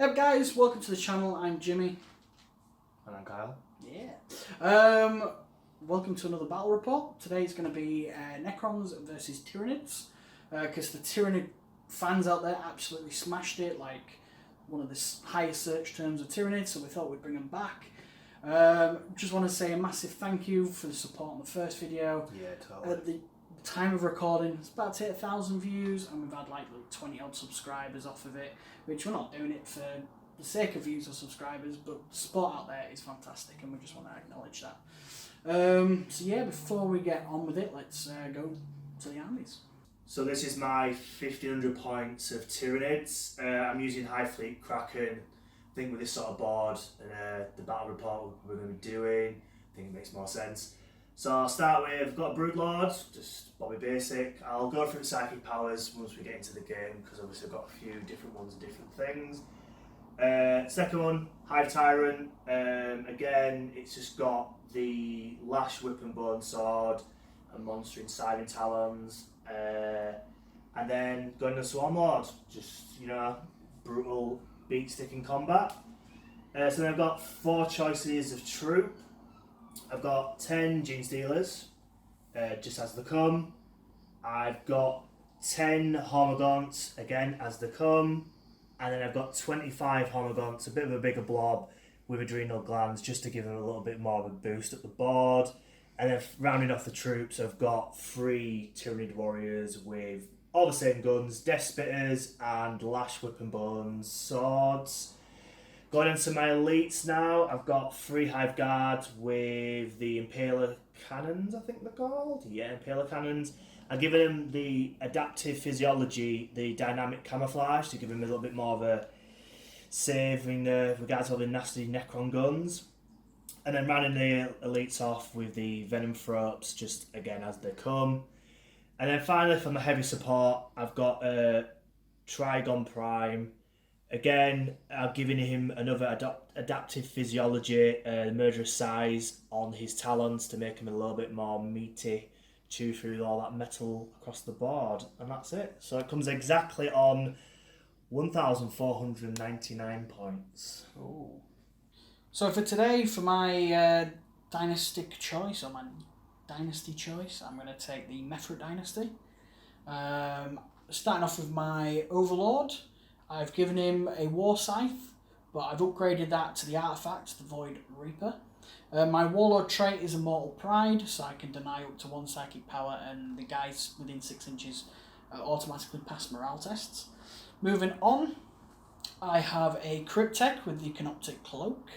Hey guys, welcome to the channel. I'm Jimmy. And I'm Kyle. Yeah. Welcome to another battle report. Today is going to be Necrons versus Tyranids. Because the Tyranid fans out there absolutely smashed it, like one of the highest search terms of Tyranids, so we thought we'd bring them back. Just want to say a massive thank you for the support on the first video. Yeah, totally. At the time of recording, it's about to hit 1,000 views, and we've had like 20 odd subscribers off of it, which we're not doing it for the sake of views or subscribers, but the support out there is fantastic, and we just want to acknowledge that. So yeah, before we get on with it, let's go to the armies. So this is my 1500 points of Tyranids. I'm using Hive Fleet Kraken. I think with this sort of board and the battle report we're going to be doing, I think it makes more sense. So I'll start with, I've got a Broodlord, just Bobby Basic. I'll go through the psychic powers once we get into the game, because obviously I've got a few different ones and different things. Second one, Hive Tyrant. Again, it's just got the Lash, Whip and Bone Sword, a monster inside in Talons. And then going to Warlord, just, brutal beat stick in combat. So then I've got 4 choices of troop. I've got 10 Gene Stealers, just as they come. I've got 10 Hormagaunts, again as they come. And then I've got 25 Hormagaunts, a bit of a bigger blob with adrenal glands, just to give them a little bit more of a boost at the board. And then rounding off the troops, I've got 3 Tyranid warriors with all the same guns, Death Spitters and Lash, Whip and Bones swords. Going into my elites now, I've got 3 Hive Guards with the Impaler Cannons, I think they're called. Yeah, Impaler Cannons. I've given them the adaptive physiology, the dynamic camouflage, to give them a little bit more of a save in regards to all the nasty Necron guns. And then rounding the elites off with the Venom Throats, just again as they come. And then finally for my heavy support, I've got Trigon Prime. Again, I've given him another adaptive physiology, murderous size on his talons to make him a little bit more meaty, chew through all that metal across the board, and that's it. So it comes exactly on 1,499 points. Ooh. So for today, for my dynastic choice, or my dynasty choice, I'm going to take the Mephrit Dynasty. Starting off with my Overlord, I've given him a War Scythe, but I've upgraded that to the artifact, the Voidreaper. My Warlord trait is Immortal Pride, so I can deny up to 1 psychic power, and the guys within 6 inches automatically pass morale tests. Moving on, I have a Cryptek with the Canoptek Cloak.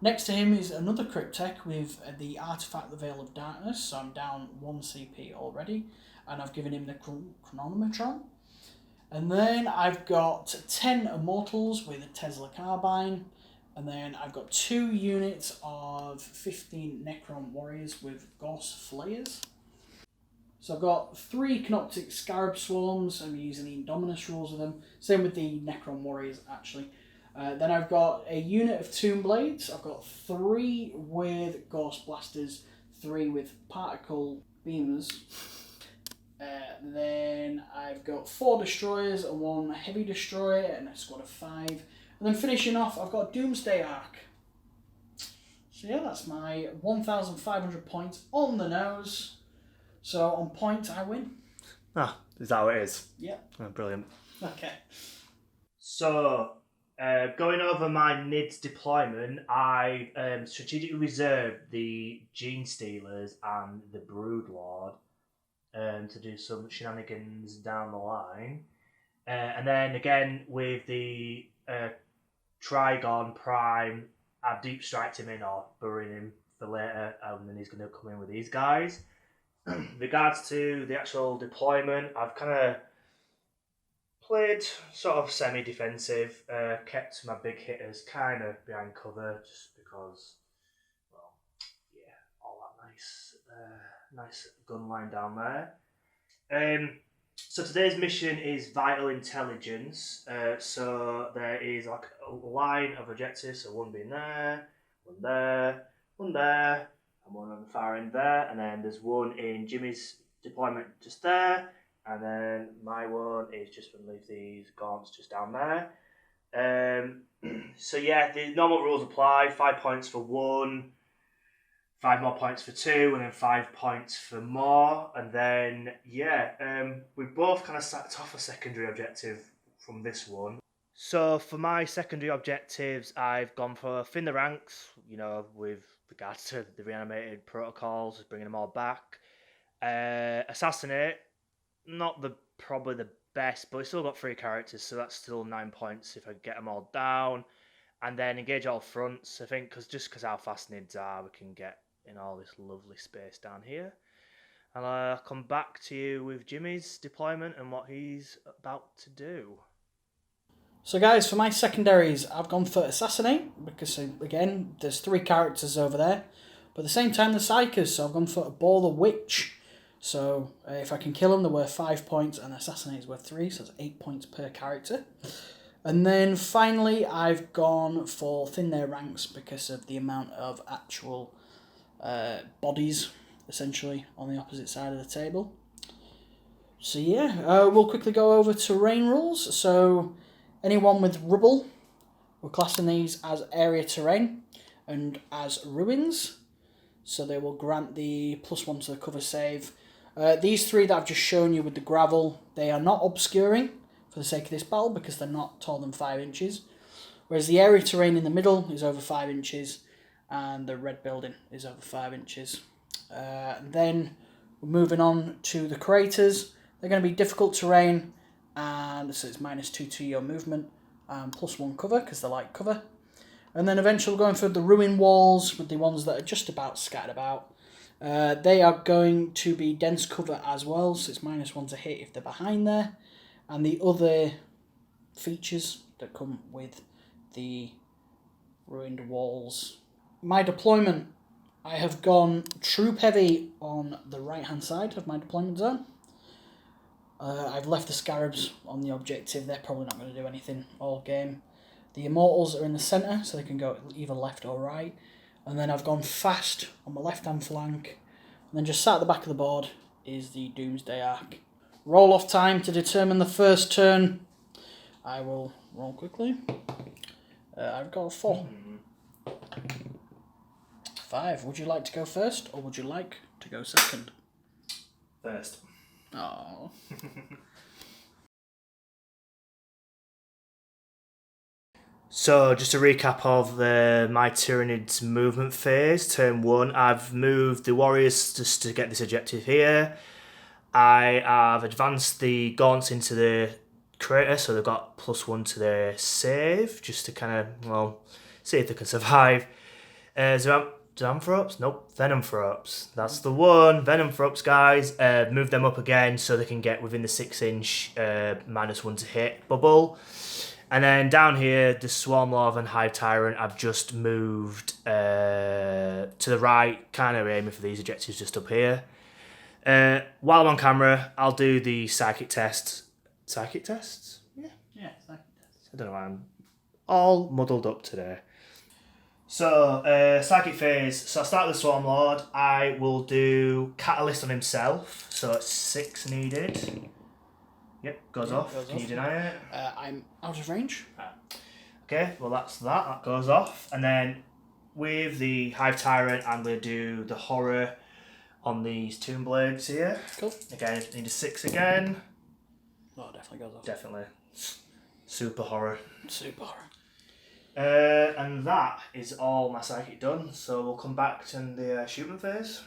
Next to him is another Cryptek with the artifact, the Veil of Darkness, so I'm down 1 CP already, and I've given him the Chronometron. And then I've got 10 Immortals with a Tesla Carbine, and then I've got 2 units of 15 Necron Warriors with Gauss Flayers. So I've got 3 Canoptek Scarab Swarms. I'm using the Indominus rules of them. Same with the Necron Warriors, actually. Then I've got a unit of Tomb Blades. I've got 3 with Gauss Blasters, 3 with Particle Beamers. Then I've got 4 Destroyers and 1 Heavy Destroyer and a squad of 5. And then finishing off, I've got Doomsday Ark. So yeah, that's my 1,500 points on the nose. So on point, I win. Ah, is that how it is? Yeah. Oh, brilliant. Okay. So, going over my NIDS deployment, I strategically reserved the Gene Stealers and the Broodlord to do some shenanigans down the line. And then again with the Trigon Prime, I've deep striked him in or buried him for later, and then he's going to come in with these guys. Regards to the actual deployment, I've kind of played sort of semi-defensive, kept my big hitters kind of behind cover just because, well, yeah, all that nice gun line down there. So today's mission is Vital Intelligence. So there is like a line of objectives, so 1 being there, 1 there, 1 there, and 1 on the far end there, and then there's 1 in Jimmy's deployment just there, and then my one is just to leave these gaunts just down there. So yeah, the normal rules apply. 5 points for 1, 5 more points for 2, and then 5 points for more. And then we both kind of sacked off a secondary objective from this one. So for my secondary objectives, I've gone for thin the ranks, with regards to the reanimated protocols, bringing them all back. Assassinate, not probably the best, but it's still got 3 characters, so that's still 9 points if I get them all down. And then engage all fronts, I think, because how fast Nids are, we can get in all this lovely space down here. And I'll come back to you with Jimmy's deployment and what he's about to do. So guys, for my secondaries, I've gone for Assassinate, because again, there's 3 characters over there. But at the same time, the Psychers, so I've gone for Bore the Witch. So if I can kill them, they're worth 5 points, and Assassinate is worth 3, so that's 8 points per character. And then finally, I've gone for Thin Their Ranks because of the amount of actual bodies, essentially, on the opposite side of the table. So yeah, we'll quickly go over terrain rules. So anyone with rubble, we're classing these as area terrain and as ruins. So they will grant the +1 to the cover save. These 3 that I've just shown you with the gravel, they are not obscuring for the sake of this battle because they're not taller than 5 inches. Whereas the area terrain in the middle is over 5 inches and the red building is over 5 inches. Then we're moving on to the craters. They're going to be difficult terrain, and so it's -2 to your movement and +1 cover because they're light cover. And then eventually we're going for the ruin walls with the ones that are just about scattered about. They are going to be dense cover as well, so it's -1 to hit if they're behind there. And the other features that come with the ruined walls. My deployment, I have gone troop heavy on the right hand side of my deployment zone. I've left the Scarabs on the objective, they're probably not going to do anything all game. The Immortals are in the centre, so they can go either left or right. And then I've gone fast on my left hand flank. And then just sat at the back of the board is the Doomsday Ark. Roll off time to determine the first turn. I will roll quickly. I've got a 4. 5. Would you like to go first, or would you like to go second? First. Oh. So, just a recap of my Tyranids movement phase. Turn 1, I've moved the warriors just to get this objective here. I have advanced the gaunts into the crater, so they've got +1 to their save, just to kind of, see if they can survive. Zamphrops? Nope, Venomphrops. That's the one. Venomphrops, guys. Move them up again so they can get within the 6-inch -1 to hit bubble. And then down here, the Swarmlord and Hive Tyrant, I've just moved to the right, kind of aiming for these objectives just up here. While I'm on camera, I'll do the psychic tests. Psychic tests? Yeah, psychic tests. I don't know why I'm all muddled up today. So, psychic phase. So I start with the Swarmlord. I will do Catalyst on himself. So it's 6 needed. Yep, goes off. Can you deny it? I'm out of range. Okay, well that's that. That goes off. And then with the Hive Tyrant, I'm going to do the Horror on these Tomb Blades here. Cool. Again, need a 6 again. Oh, definitely goes off. Definitely. Super Horror. Super horror. And that is all my psychic done. So we'll come back to the shooting phase.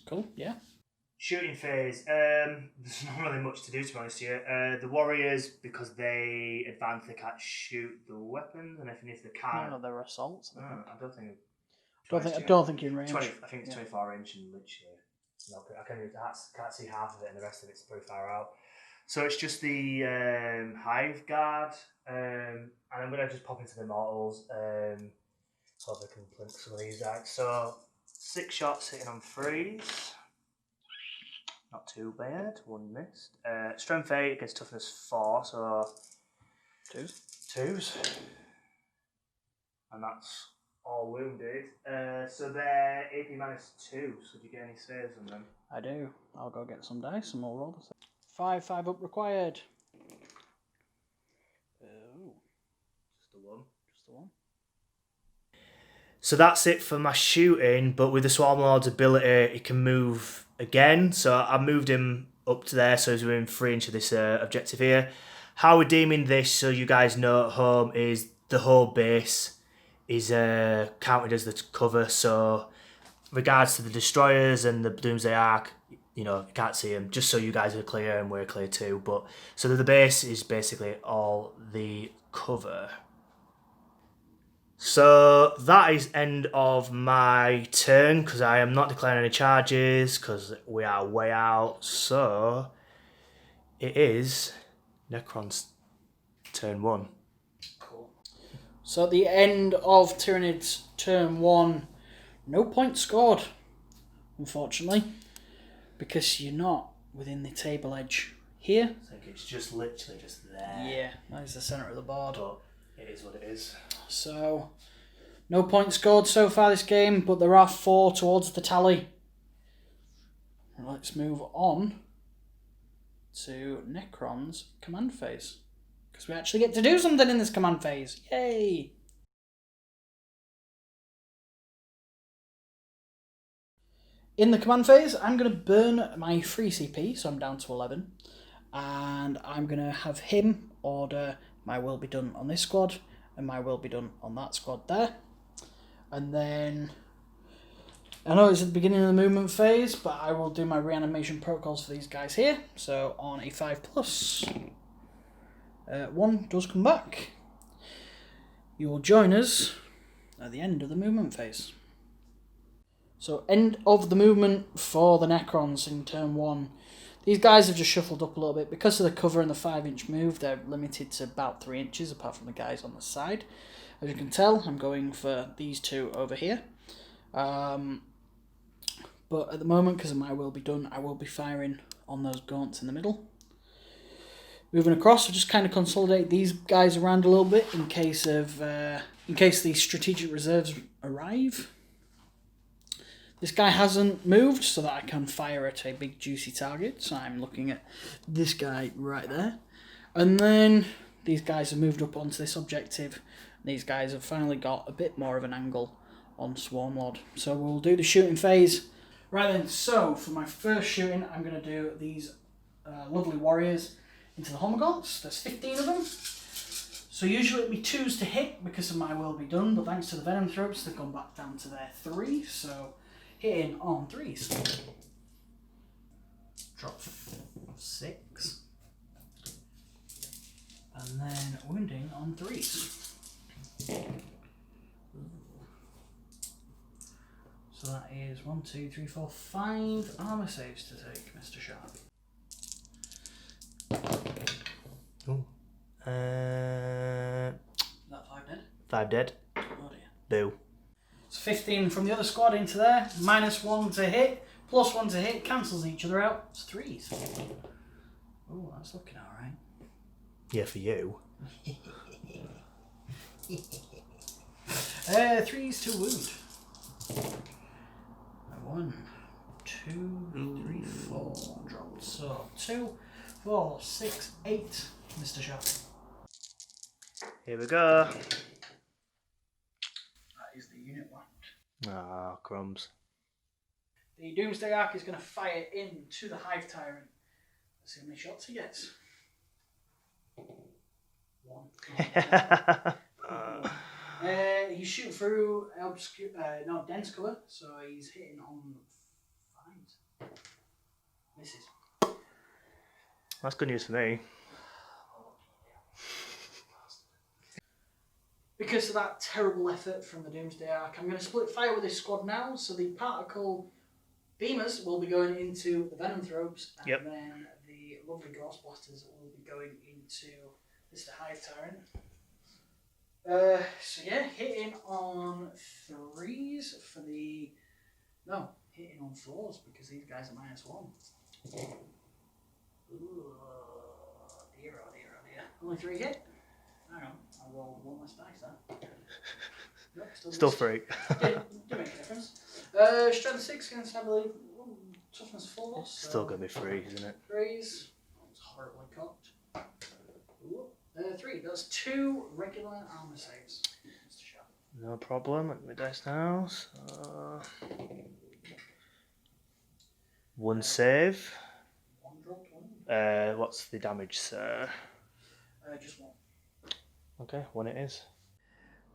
Cool, yeah. Shooting phase. There's not really much to do, to be honest here. The warriors, because they advance, they can't shoot the weapons, and if they can, No, they're assaults. I don't think. I don't think you're in range. 20, I think it's 24 inch and literally. No, I can't see half of it, and the rest of it's pretty far out. So it's just the Hive Guard, and I'm gonna just pop into the Immortals, so I can plink some of these guys. So 6 shots hitting on 3s. Not too bad. 1 missed. Strength 8 against toughness 4, so 2s. And that's all wounded. So they're AP -2, so do you get any saves on them? I do. I'll go get some dice and we'll roll the save. 5 up required. Oh. one. Just the one. So that's it for my shooting, but with the Swarmlord's ability, he can move again. So I moved him up to there, so he's within 3 inches of this objective here. How we're deeming this, so you guys know at home, is the whole base is counted as the cover. So regards to the destroyers and the Doomsday Ark, you know, you can't see them, just so you guys are clear and we're clear too. But so the base is basically all the cover. So that is end of my turn, because I am not declaring any charges, because we are way out. So it is Necrons turn 1. Cool. So at the end of Tyranids turn 1, no points scored, unfortunately, because you're not within the table edge here. I think it's just literally just there. Yeah, that is the centre of the board. But it is what it is. So, no points scored so far this game, but there are 4 towards the tally. Let's move on to Necrons command phase, because we actually get to do something in this command phase. Yay! In the command phase, I'm going to burn my free CP, so I'm down to 11. And I'm going to have him order my will be done on this squad and my will be done on that squad there. And then, I know it's at the beginning of the movement phase, but I will do my reanimation protocols for these guys here. So on a 5+, 1 does come back. You will join us at the end of the movement phase. So end of the movement for the Necrons in turn 1. These guys have just shuffled up a little bit. Because of the cover and the 5-inch move, they're limited to about 3 inches, apart from the guys on the side. As you can tell, I'm going for these 2 over here. But at the moment, because of my will be done, I will be firing on those gaunts in the middle. Moving across, I'll just kind of consolidate these guys around a little bit in case the strategic reserves arrive. This guy hasn't moved, so that I can fire at a big juicy target. So I'm looking at this guy right there. And then these guys have moved up onto this objective. These guys have finally got a bit more of an angle on Swarmlord. So we'll do the shooting phase. Right then, so for my first shooting, I'm going to do these lovely warriors into the Homogons. There's 15 of them. So usually it'll be 2s to hit because of my will be done, but thanks to the Venom Thropes, they've gone back down to their 3. So hitting on 3s. Drop 6. And then wounding on 3s. So that is 1, 2, 3, 4, 5 armour saves to take, Mr. Sharp. Ooh. Is that 5 dead? 5 dead. Oh dear. Boo. So 15 from the other squad into there. -1 to hit, +1 to hit, cancels each other out. It's 3s. Oh, that's looking alright. Yeah, for you. 3s to wound. 1, 2, 3, 4. Dropped. So 2, 4, 6, 8. Mr. Sharp. Here we go. That is the unit one. Ah, crumbs. The Doomsday Ark is going to fire into the Hive Tyrant. Let's see how many shots he gets. 1. He's shooting through dense cover, so he's hitting on 5s. Misses. That's good news for me. Because of that terrible effort from the Doomsday Ark, I'm going to split fire with this squad now. So the particle beamers will be going into the Venom Thropes, and then the lovely Gauss blasters will be going into Mr. Hive Tyrant. So yeah, hitting on 3s for the... No, hitting on 4s because these guys are -1. Ooh, dear, oh dear, oh dear. Only 3 hit? Hang on, I'll roll 1 less dice then. Nope, Still 3. Didn't make a difference. Strength 6 against, I believe, toughness 4. So Still going to be 3, isn't it? 3s. It's horribly cocked. Ooh, 3s. 3. That's 2 regular armor saves. No problem. Let me dice now. So... 1 save. 1 dropped, 1. What's the damage, sir? Just 1. Okay, 1 it is.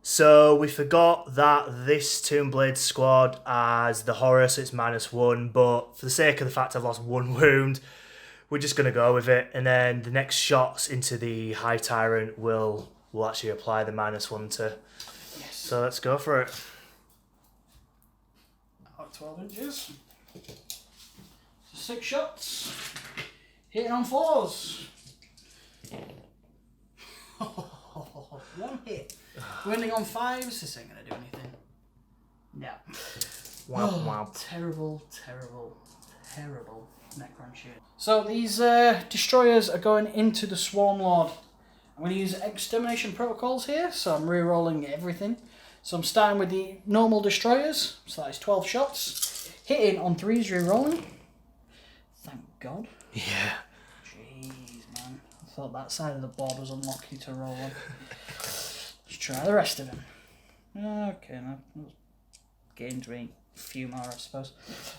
So we forgot that this Tombblade squad has the horror, so it's -1, but for the sake of the fact I've lost 1 wound, we're just going to go with it. And then the next shots into the Hive Tyrant will actually apply the -1 to. Yes. So let's go for it. About 12 inches. 6 shots. Hitting on 4s. 1 hit. Wounding on 5s. This ain't going to do anything. Yeah. Wow. Terrible, terrible, terrible Necron shit. So these destroyers are going into the Swarm Lord. I'm going to use extermination protocols here, so I'm re-rolling everything. So I'm starting with the normal destroyers, so that is 12 shots. Hitting on 3s, re-rolling. Thank God. Yeah. Jeez, man. I thought that side of the board was unlucky to roll on. Let's try the rest of them. Okay, no. Gained me a few more, I suppose.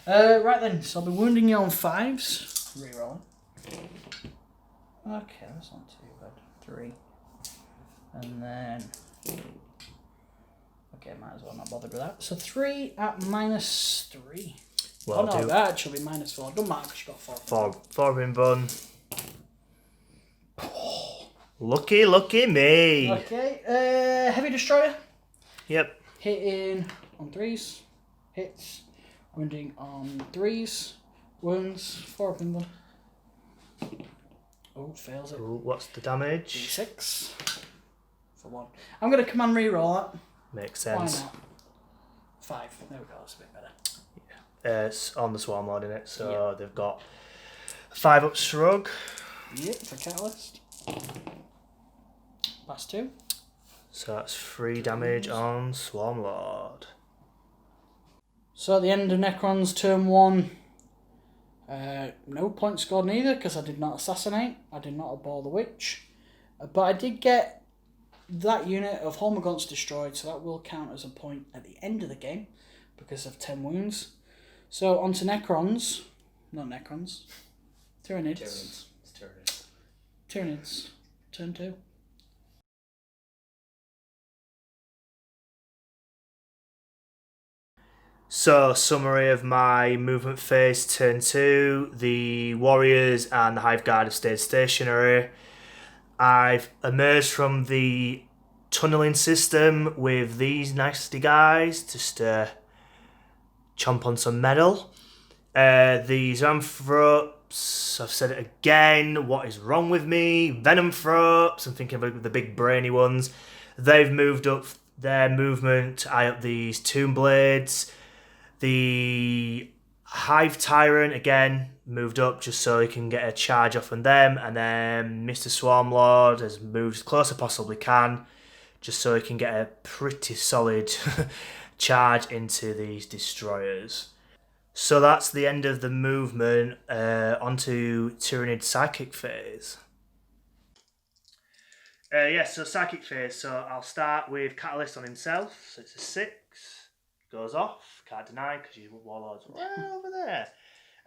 Right then, so I'll be wounding you on 5s. Re-rolling. Okay, that's not too bad. 3. And then... Okay, might as well not bother with that. So 3 at -3. Well, oh no, that should be -4. Don't matter because you got 4. 4 in bun. Lucky me. Okay, heavy destroyer. Yep. Hitting on 3s. Hits. Wounding on 3s. Wounds. 4 up in bun. Oh, fails it. Ooh, what's the damage? D6 for 1. I'm going to command reroll that. Makes sense. Why not? 5. There we go, that's a bit better. It's on the Swarm Lord in it, so they've got 5 up shrug. Yep, for Catalyst. Pass 2. So that's 3 damage on Swarm Lord. So at the end of Necron's turn 1, no points scored neither because I did not assassinate. I did not abhor the witch. But I did get that unit of Hormagaunts destroyed, so that will count as a point at the end of the game because of 10 wounds. So on to Necrons. Not Necrons. Tyranids. Tyranids. Turn 2. So, summary of my movement phase, turn 2. The Warriors and the Hive Guard have stayed stationary. I've emerged from the tunnelling system with these nasty guys, just chomp on some metal. The Zamphrops, I've said it again, what is wrong with me? Venomphrops, I'm thinking about the big brainy ones. They've moved up their movement, eye up these Tombblades. The Hive Tyrant, again, moved up just so he can get a charge off on them. And then Mr. Swarmlord has moved as close as possibly can, just so he can get a pretty solid charge into these destroyers. So that's the end of the movement. Onto Tyranid Psychic phase. So Psychic phase. So I'll start with Catalyst on himself. So it's a 6. Goes off. Can't deny because your Warlord's right over there.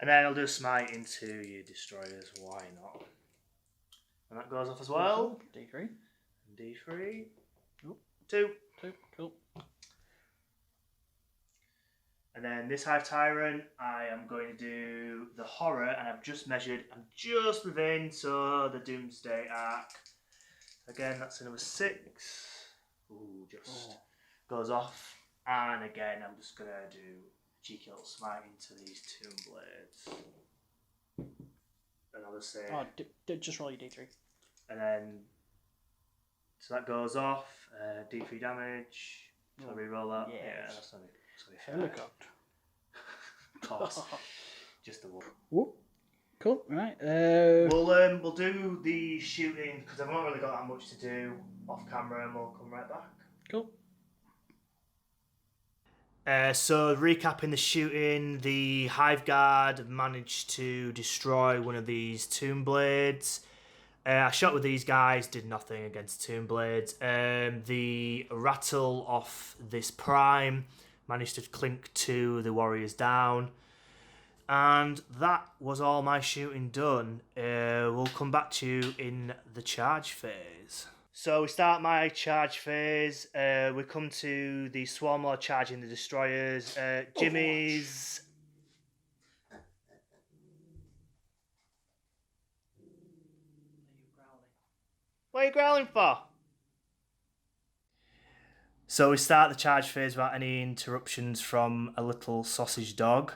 And then I'll do a Smite into your destroyers. Why not? And that goes off as well. D3. D3. Oh. 2. 2. Cool. And then this Hive Tyrant, I am going to do the Horror, and I've just measured, I'm just within, so the Doomsday Ark. Again, that's another 6. Ooh, just goes off. And again, I'm just going to do a cheeky little smite into these Tombblades. Another save. Oh, just roll your D3. And then, so that goes off, D3 damage. Shall I reroll that? Yes. Yeah, that's not it. Helicopter. Of course. Just the one. Whoop. Cool. Right. We'll do the shooting because I've not really got that much to do off camera, and we'll come right back. Cool. So recapping the shooting, the Hive Guard managed to destroy one of these Tombblades. I shot with these guys, did nothing against Tomb Blades. The rattle off this prime managed to clink 2 of the warriors down. And that was all my shooting done. We'll come back to you in the charge phase. So we start my charge phase. We come to the Swarmlord charging the destroyers. Jimmy's... What are you growling for? So we start the charge phase without any interruptions from a little sausage dog.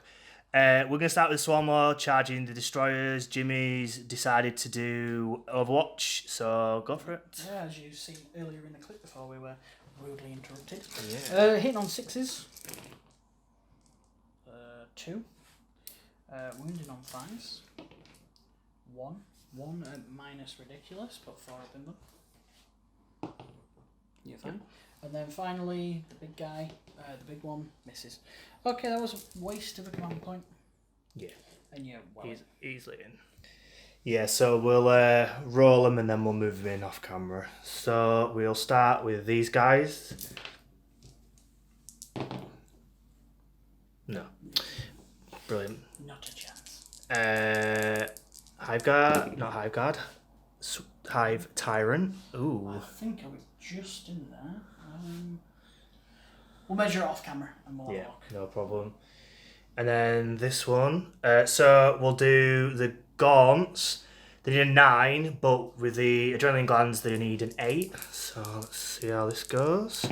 We're going to start with Swarmlord charging the destroyers. Jimmy's decided to do Overwatch, so go for it. Yeah, as you've seen earlier in the clip before we were rudely interrupted. Yeah. Hitting on 6s. 2. Wounding on 5s. 1. 1 minus ridiculous, but 4 up in them. You're fine. And then finally, the big guy, the big one, misses. Okay, that was a waste of a command point. Yeah. And yeah, well. He's easily in. Yeah, so we'll roll them and then we'll move them in off camera. So we'll start with these guys. No. Brilliant. Not a chance. Hive Guard, not Hive Guard. Hive Tyrant. Ooh. I think I was just in there. We'll measure it off camera and we'll have a look. No problem. And then this one. So we'll do the gaunts. They need a 9, but with the adrenaline glands they need an 8. So let's see how this goes.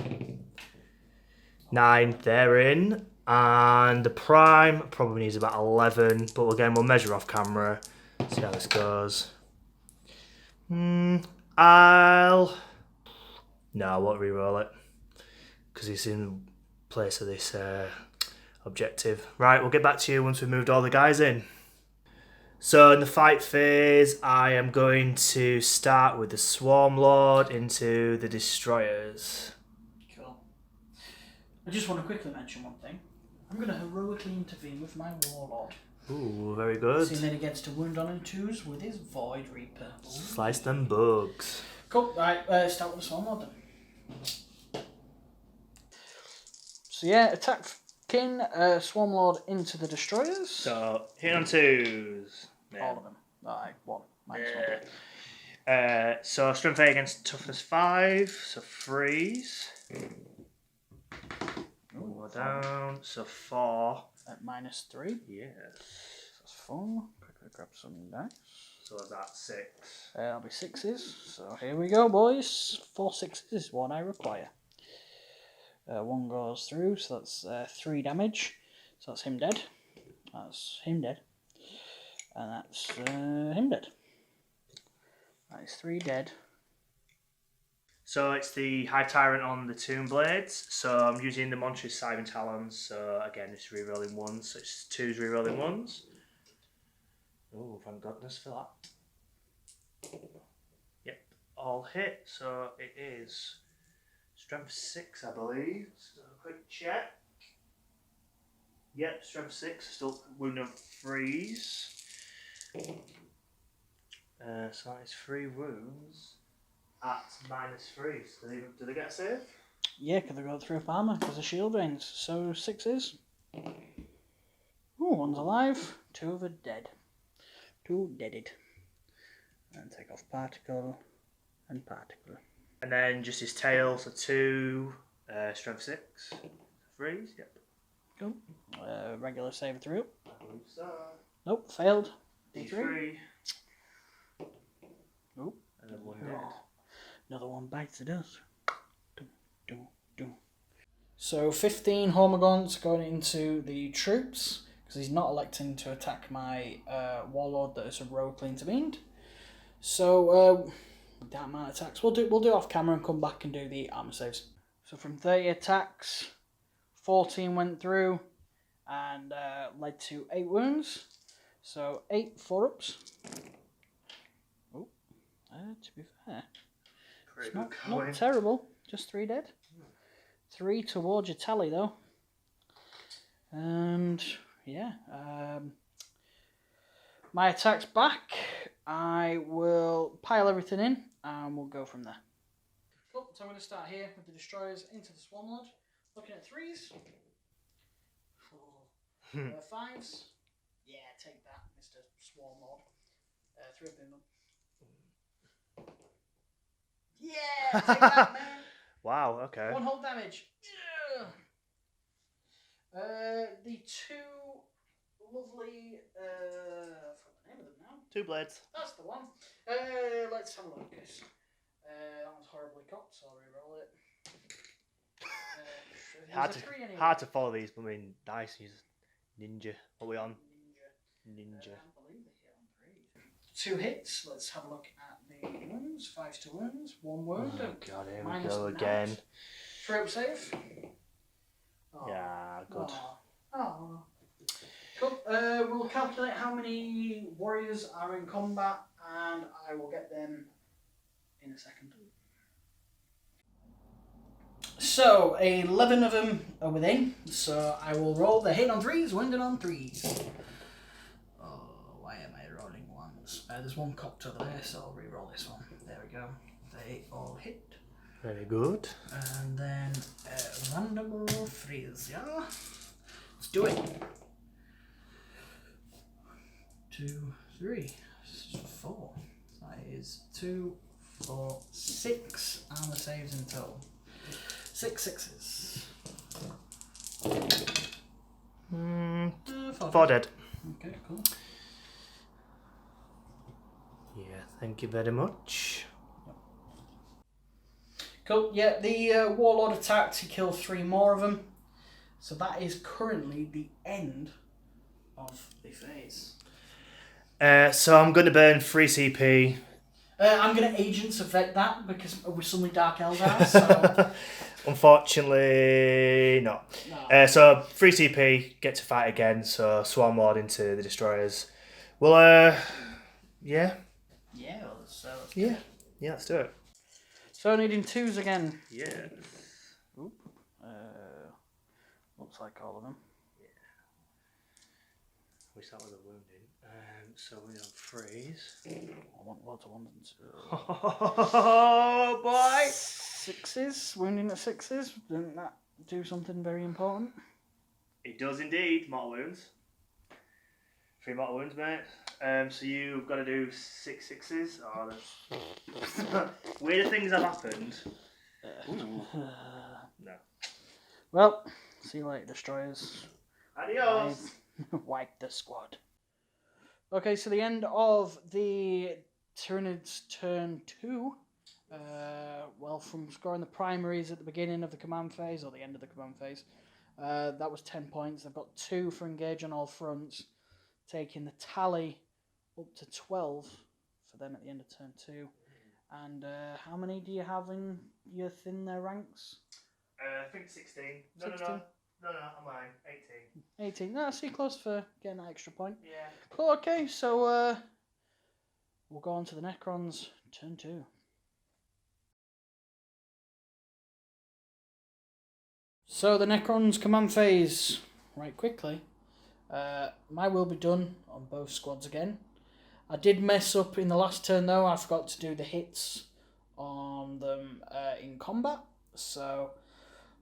9, they're in. And the prime probably needs about 11, but again we'll measure off camera. See how this goes. No, I won't re-roll it because he's in place of this objective. Right, we'll get back to you once we've moved all the guys in. So in the fight phase, I am going to start with the Swarmlord into the destroyers. Cool. I just want to quickly mention one thing. I'm going to heroically intervene with my Warlord. Ooh, very good. Seeing that he gets to wound on and 2s with his Voidreaper. Slice them bugs. Cool, right, start with the Swarmlord then. So yeah, attack King, Swarmlord into the destroyers. So, hit on 2s. Yeah. All of them. Alright, 1. Minus 1. So, strength 8 against toughness 5. So, 3s. Ooh, down. So, 4. At minus 3. Yes. That's fun. Quickly grab some dice. So, that's 6. That'll be 6s. So here we go, boys. 4 6s is what I require. 1 goes through, so that's 3 damage. So that's him dead. That's him dead. And that's him dead. That is 3 dead. So it's the Hive Tyrant on the Tomb Blades. So I'm using the Monstrous Scythe Talons. So again, it's re-rolling 1s. So it's 2s re-rolling 1s. Oh, thank goodness for that. Yep, all hit. So it is strength 6, I believe. So quick check. Yep, strength 6. Still wounded on 3s. So that is 3 wounds at -3. So do they get a save? Yeah, because they go through up armour because of shield drains. So 6s. Ooh, 1's alive. 2 of it dead. 2 deaded. And take off particle and particle. And then just his tail, so 2, strength 6, 3s, yep. Cool. Regular save through. I believe so. Nope, failed. D3. Oop. And then 1 dead. Another one bites, it does. So 15 Hormagaunts going into the troops, because he's not electing to attack my Warlord that is heroically intervened. So with that amount of attacks, we'll do off camera and come back and do the armor saves. So from 30 attacks, 14 went through and led to 8 wounds. So 8 4-ups. Oh, to be fair, it's not terrible. Just 3 dead. 3 towards your tally though. And yeah, my attacks back. I will pile everything in and we'll go from there. Cool, so I'm going to start here with the destroyers into the Swarmlord. Looking at 3s. 5s. Yeah, take that, Mr. Swarmlord. 3 of them. Yeah, take that, man. Wow, okay. 1 whole damage. Yeah. The 2 lovely. I forgot the name of them now. 2 blades. That's the one. Let's have a look. That one's horribly cocked, so I'll reroll it. Anyway. Hard to follow these, but I mean, dice is ninja. What are we on? Ninja. I believe they hit on 3. 2 hits. Let's have a look at the wounds. 5s to wounds. 1 wound. Oh god, here we Minus go the again. knives. Throw save. Oh. Yeah, good. Oh. Cool. We'll calculate how many warriors are in combat, and I will get them in a second. So, 11 of them are within, so I will roll the hit on 3s, wounded on 3s. Oh, why am I rolling ones? There's 1 cocked over there, so I'll re-roll this one. There we go. They all hit. Very good. And then random roll 3s, yeah? Let's do it. 2, 3, 4. That is 2, 4, 6, and the saves in total. 6 sixes. 4 dead. Okay, cool. Yeah, thank you very much. Cool, yeah, the Warlord attacked to kill 3 more of them. So that is currently the end of the phase. So I'm going to burn 3 CP. I'm going to Agents Effect that because we're suddenly Dark Eldar, so... Unfortunately, not. No. So 3 CP, get to fight again, so Swarmlord into the destroyers. Well, yeah. Yeah, let's Yeah, let's do it. So needing 2s again. Yeah. Oop. Looks like all of them. Yeah. We start with the wounding. So we have 3s. I want lots of 1s and 2s. Oh boy! 6s, wounding at 6s. Doesn't that do something very important? It does indeed. Mortal wounds. 3 mortal wounds, mate. So you've got to do 6 sixes. Oh, weirder things have happened. No. Well, see you later, destroyers. Adios. Wipe the squad. Okay, so the end of the Tyranids turn 2. Well, from scoring the primaries at the beginning of the command phase, or the end of the command phase, that was 10 points. They've got 2 for engage on all fronts, taking the tally up to 12 for them at the end of turn 2. And how many do you have in your thin their ranks? I think 16. 16? No, I'm lying. 18. 18. No, so you're close for getting that extra point. Yeah. Cool, okay, so we'll go on to the Necrons, turn 2. So the Necrons command phase, right quickly. My will be done on both squads again. I did mess up in the last turn though, I forgot to do the hits on them in combat, so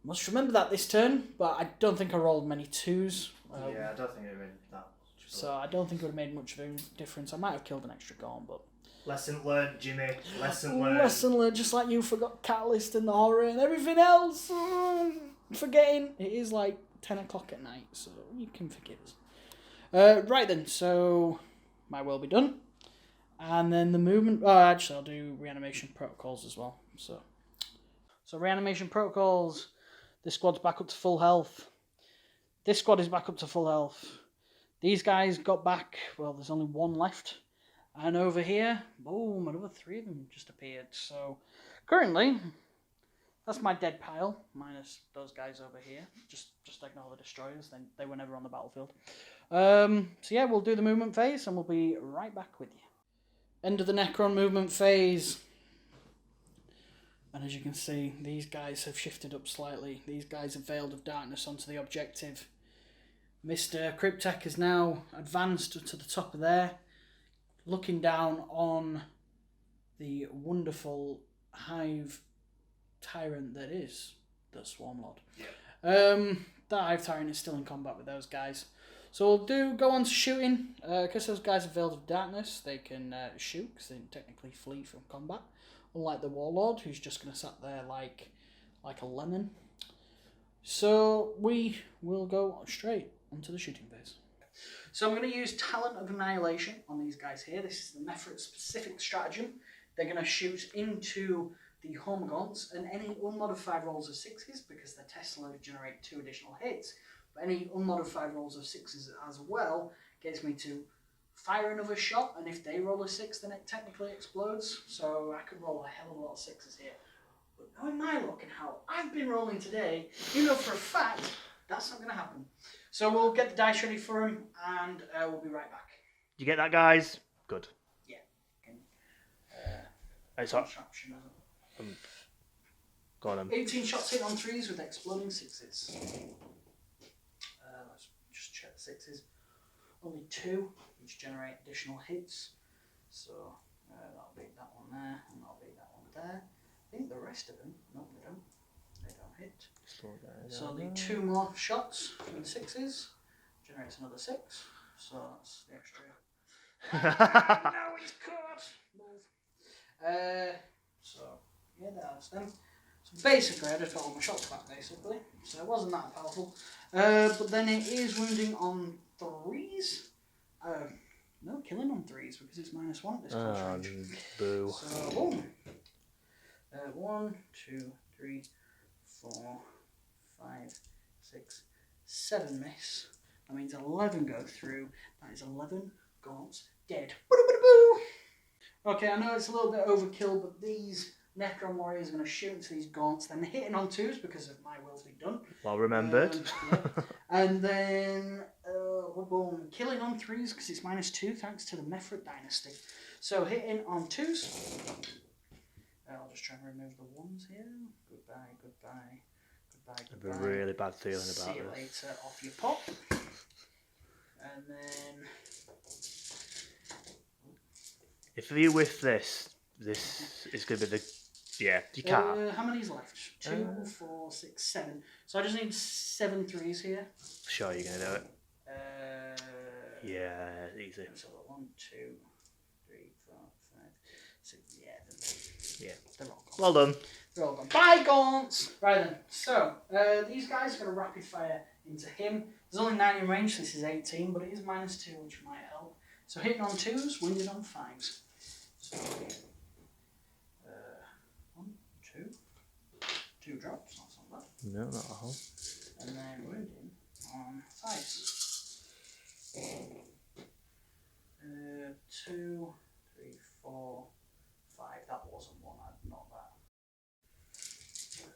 must remember that this turn, but I don't think I rolled many 2s. Yeah, I don't think it made that much. So I don't think it would have made much of a difference. I might have killed an extra Gorn, but... Lesson learned, Jimmy. Lesson learned. Lesson learned, just like you forgot Catalyst and the horror and everything else. Forgetting. It is like 10 o'clock at night, so you can forgive us. Right then, so my will be done. And then the movement... Oh, actually, I'll do reanimation protocols as well. So reanimation protocols. This squad's back up to full health. This squad is back up to full health. These guys got back... Well, there's only 1 left. And over here, boom, another 3 of them just appeared. So currently, that's my dead pile, minus those guys over here. Just ignore the destroyers, they were never on the battlefield. So yeah, we'll do the movement phase and we'll be right back with you. End of the Necron movement phase. And as you can see, these guys have shifted up slightly. These guys have veiled of darkness onto the objective. Mr. Cryptek has now advanced to the top of there. looking down on the wonderful Hive Tyrant that is the Swarmlord. Yeah. That Hive Tyrant is still in combat with those guys. So we'll go on to shooting. Because those guys are Veiled of Darkness, they can shoot because they can technically flee from combat. Unlike the Warlord, who's just going to sit there like a lemon. So we will go straight onto the shooting phase. So I'm going to use Talent of Annihilation on these guys here. This is the Mephrit specific stratagem. They're going to shoot into the home gaunts, and any unmodified rolls of 6s, because the test load generate 2 additional hits, but any unmodified rolls of 6s as well gets me to fire another shot, and if they roll a 6 then it technically explodes, so I could roll a hell of a lot of 6s here. But knowing my luck and how I've been rolling today, you know for a fact that's not going to happen. So we'll get the dice ready for him, and we'll be right back. You get that, guys? Good. Yeah. It's hot. Go on then. 18 shots hit on 3s with exploding 6s. Let's just check the 6s. Only 2, which generate additional hits. So that'll beat that one there, and that'll beat that one there. I think the rest of them, no, they don't. They don't hit. So the 2 more shots from the 6s generates another 6. So that's the extra. Now he's caught. Move. So yeah, that's them. So basically, I just got all my shots back basically. So it wasn't that powerful. But then it is wounding on 3s. No, killing on 3s because it's -1 at this close range. Boo. So boom. 1, 2, 3, 4, 5, 6, 7 miss. That means 11 go through. That is 11 gaunts dead. Okay, I know it's a little bit overkill, but these Necron warriors are going to shoot into these gaunts, then hitting on 2s because of my will be done. Well remembered. Yeah. And then boom, killing on 3s because it's -2 thanks to the Mephrit Dynasty. So hitting on 2s. I'll just try and remove the 1s here. Goodbye, goodbye, goodbye, goodbye. I have a really bad feeling about See you this. later, off you pop. And then... If you whiff this is going to be the... Yeah, you can't. How many's left? 2, 4, 6, 7. So I just need 7 3s here. Sure you're going to do it. Yeah, easy. So 1, 2, 3, 4, 5, 6. Yeah, they're all gone. Well done. They're all gone. Bye, gaunts! Right then, so these guys are going to rapid fire into him. There's only 9 in range, so this is 18, but it is -2, which might help. So hitting on 2s, wounded on 5s. So 1, 2, 2 drops, that's not bad. No, not at all. And then wounding on 5s. 2, 3, 4, 5. That wasn't one, not that.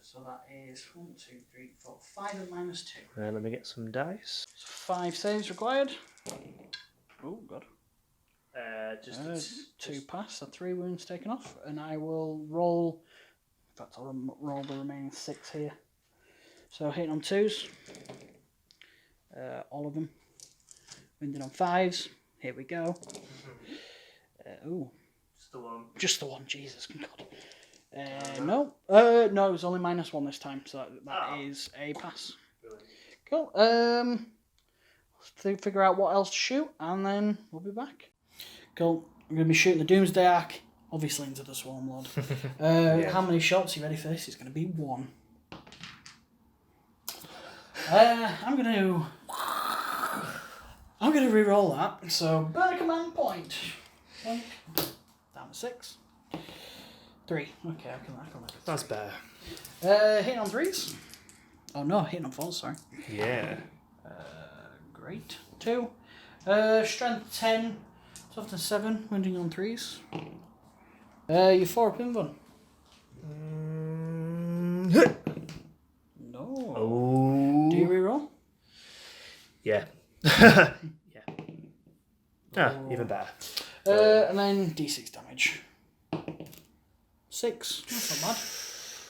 So that is 1, 2, 3, 4, 5 and -2. Let me get some dice. So 5 saves required. Oh god. Just 2 pass, so 3 wounds taken off, and I will roll. In fact, I'll roll the remaining 6 here. So hitting on 2s, all of them. Wounded on 5s. Here we go. Just the one. Just the one. Jesus God. No, no, it was only -1 this time, so that is a pass. Brilliant. Cool. Let's figure out what else to shoot, and then we'll be back. Cool. I'm going to be shooting the Doomsday Ark, obviously into the Swarmlord. Yeah. How many shots? You ready for this? It's going to be 1. I'm going to re-roll that. So burn a command point. Down to 6. 3. Okay, I can make it. That's better. Hitting on 3s. Oh no, hitting on 4s. Sorry. Yeah. Great. 2. Strength 10. Toughness 7. Wounding on 3s. You're 4 up in one. No. Oh. Do you reroll? Yeah. Yeah. Even better. And then d6 damage. 6. That's not bad.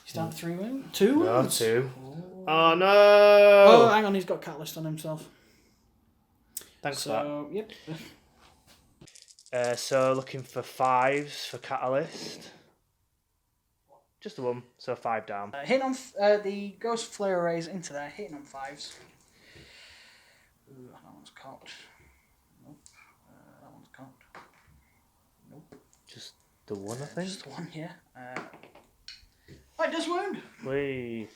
He's down to 3 wounds. 2 wounds? No, 2. Oh no! Oh, hang on, he's got Catalyst on himself. Thanks so, for yep. So looking for 5s for Catalyst. Just the one, so 5 down. Hitting on the Ghost Flare arrays into there, hitting on 5s. Ooh, that one's cocked. Nope. That one's cocked. Nope. Just the one, I think? Just the one, yeah. It does wound. Wait.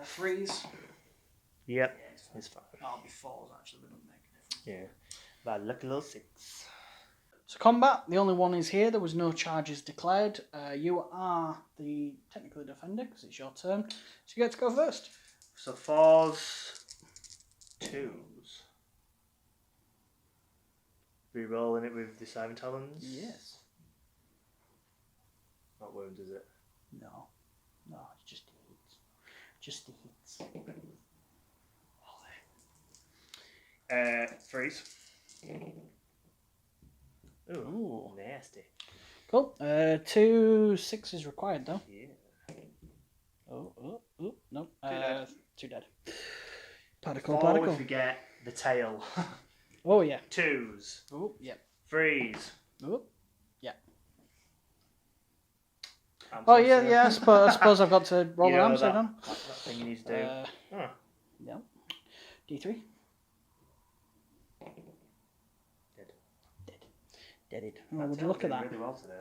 3s. Yep. Yeah, it's fine. It's fine. That'll be 4s actually, but don't make a difference. Yeah. That lucky little 6. So combat, the only one is here. There was no charges declared. You are the technically defender because it's your turn, so you get to go first. So 4s, 2s. Re-rolling it with the Simon Talons? Yes. Not wounds, is it? No, it's just the hits. Just the hits. Freeze. Ooh, nasty. Cool. 2 6s required though. Yeah. Oh, no. 2 dead. 4 Particle. if we get the tail. Oh yeah. 2s. Oh yeah. Freeze. Oh yeah. I'm Oh so yeah, sorry. yeah. I suppose I've got to roll You an know arm side that on. thing you need to do. Yeah. D3. Deaded. Oh, would you look at that? Really well today.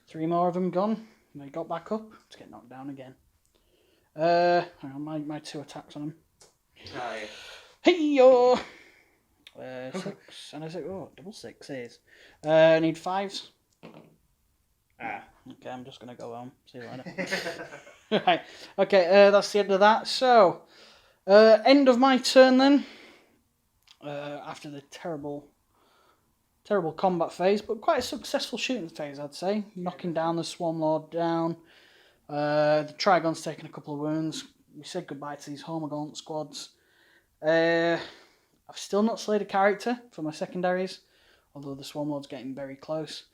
3 more of them gone. They got back up to get knocked down again. Hang on, my 2 attacks on them. Oh, yeah. Hey yo! 6 and I say, oh, double 6s. I need 5s. Okay, I'm just gonna go home. See you later. Right. Okay, that's the end of that. So, end of my turn then. After the terrible combat phase, but quite a successful shooting phase, I'd say. Knocking down the Swarmlord down. The Trigon's taken a couple of wounds. We said goodbye to these Hormagaunt squads. I've still not slayed a character for my secondaries, although the Swarmlord's getting very close.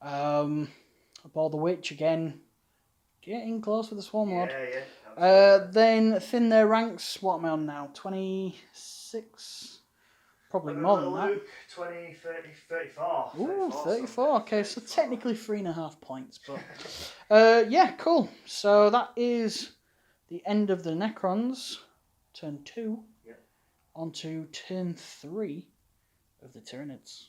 Ball the Witch again, getting close with the Swarmlord. Yeah. Then thin their ranks. What am I on now? 26? Probably more than that. 20, 30, 34. Ooh, 34. Okay, so technically 3.5 points. But yeah, cool. So that is the end of the Necrons. Turn 2. Yep. On to turn 3 of the Tyranids.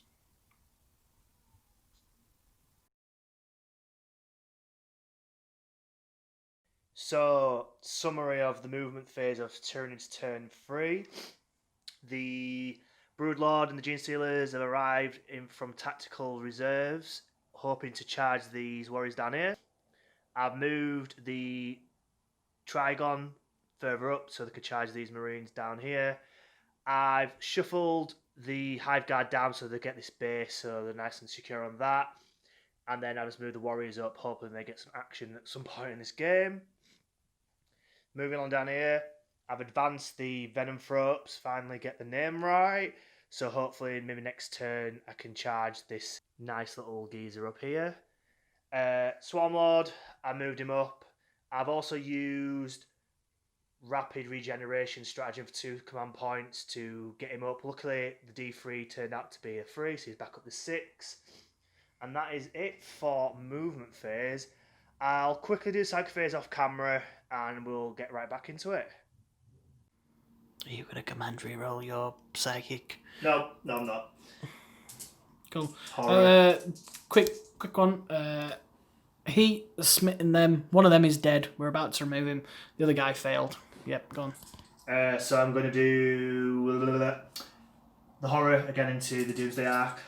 So, summary of the movement phase of Tyranids turn 3. The Broodlord and the Gene Stealers have arrived from tactical reserves, hoping to charge these warriors down here. I've moved the Trigon further up so they could charge these Marines down here. I've shuffled the Hive Guard down so they get this base, so they're nice and secure on that. And then I just move the warriors up, hoping they get some action at some point in this game. Moving on down here, I've advanced the Venom Throps, finally get the name right. So hopefully maybe next turn I can charge this nice little geezer up here. Swarmlord, I moved him up. I've also used rapid regeneration stratagem for 2 command points to get him up. Luckily the D3 turned out to be a 3, so he's back up to 6. And that is it for movement phase. I'll quickly do psychic phase off camera and we'll get right back into it. Are you going to command reroll your psychic? No, I'm not. Cool. Horror. Quick one. He has smitten them. One of them is dead. We're about to remove him. The other guy failed. Yep, gone. So I'm going to do the horror again into the Doomsday Ark.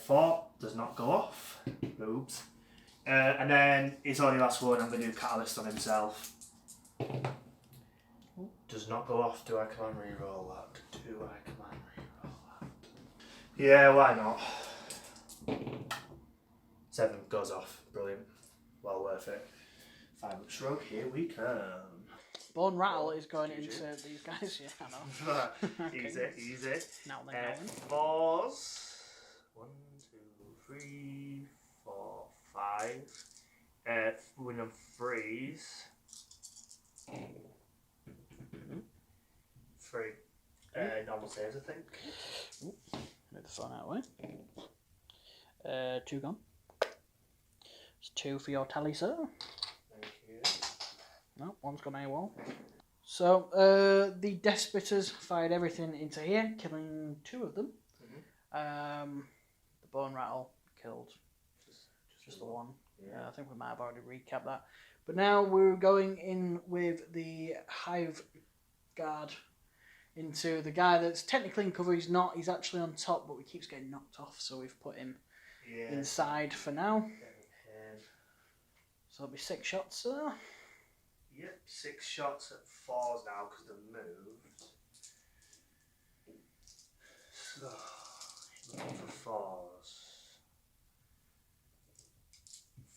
4 does not go off. Oops. And then his only last one, I'm going to do Catalyst on himself. Does not go off. Do I command reroll that? Do I command reroll that? Yeah, why not? 7 goes off. Brilliant. Well worth it. 5-up stroke, here we come. Bone Rattle is going into these guys. Yeah, I know. Okay. Easy. Now then. 4s. 1, 2, 3, 4, 5. Win on 3s. 3. Normal saves, I think. Move the phone out of the way. 2 gone. It's 2 for your tally, sir. Thank you. No, 1's gone AWOL. So, the Despitters fired everything into here, killing 2 of them. The Bone Rattle killed just the 1. Yeah. I think we might have already recapped that. But now we're going in with the Hive Guard into the guy that's technically in cover. He's not. He's actually on top, but he keeps getting knocked off, so we've put him inside for now. So it'll be 6 shots, sir. Yep, 6 shots at 4s now because they've moved. So, looking for 4s.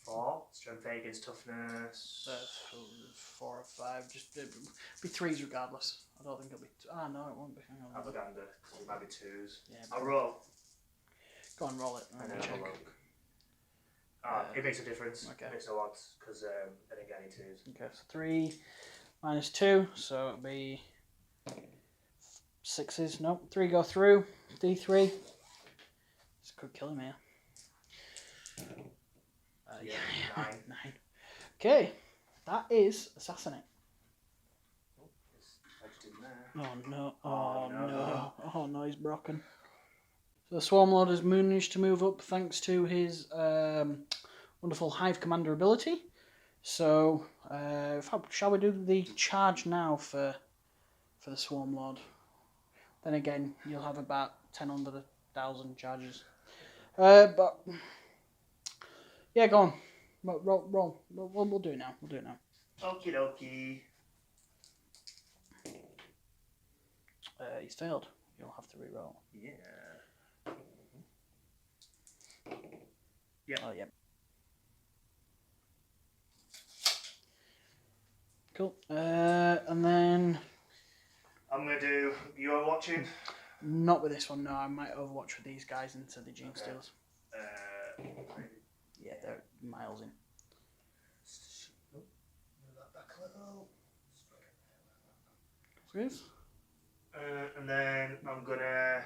4, strength 8 against toughness. 4 or 5, just be 3s regardless. I don't think it'll be. No, it won't be. Hang on. Propaganda, because it might be 2s. Yeah, I'll roll. Go on, roll it. And then have a look. It makes a difference. Okay. It makes no odds because I didn't get any 2s. Okay, so 3 minus 2, so it'll be 6s. Nope, 3 go through. D3. This could kill him here. 9. 9. Okay, that is assassinate. Oh no! Oh no! He's broken. So the Swarmlord has managed to move up thanks to his wonderful Hive Commander ability. So, shall we do the charge now for the Swarmlord? Then again, you'll have about 10 under 1,000 charges. But yeah, go on. Roll. We'll do it now. Okie dokie. He's failed. You'll have to re-roll. Yeah. Yep. Oh, yep. Cool. And then... I'm going to do... You are watching? Not with this one, no. I might overwatch with these guys into the Gene Stealers. Yeah, they're miles in. Move that back a little. Please. And then I'm going to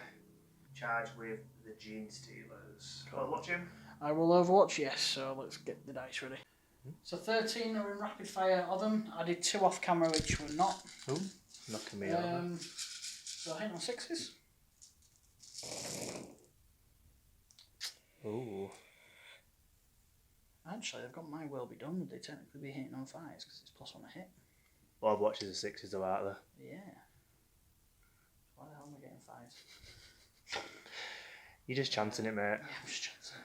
charge with the Gene Stealers. Cool. I'll watch him. I will overwatch, yes, so let's get the dice ready. So 13 are in rapid fire of them. I did 2 off camera, which were not. Ooh, knocking me over. So I hit on 6s. Ooh. Actually, I've got my will be done. Would they technically be hitting on 5s because it's +1 a hit? Well, I've watched the 6s though, aren't they? Yeah. Why the hell am I getting 5s? You're just chancing it, mate. Yeah, I'm just chancing.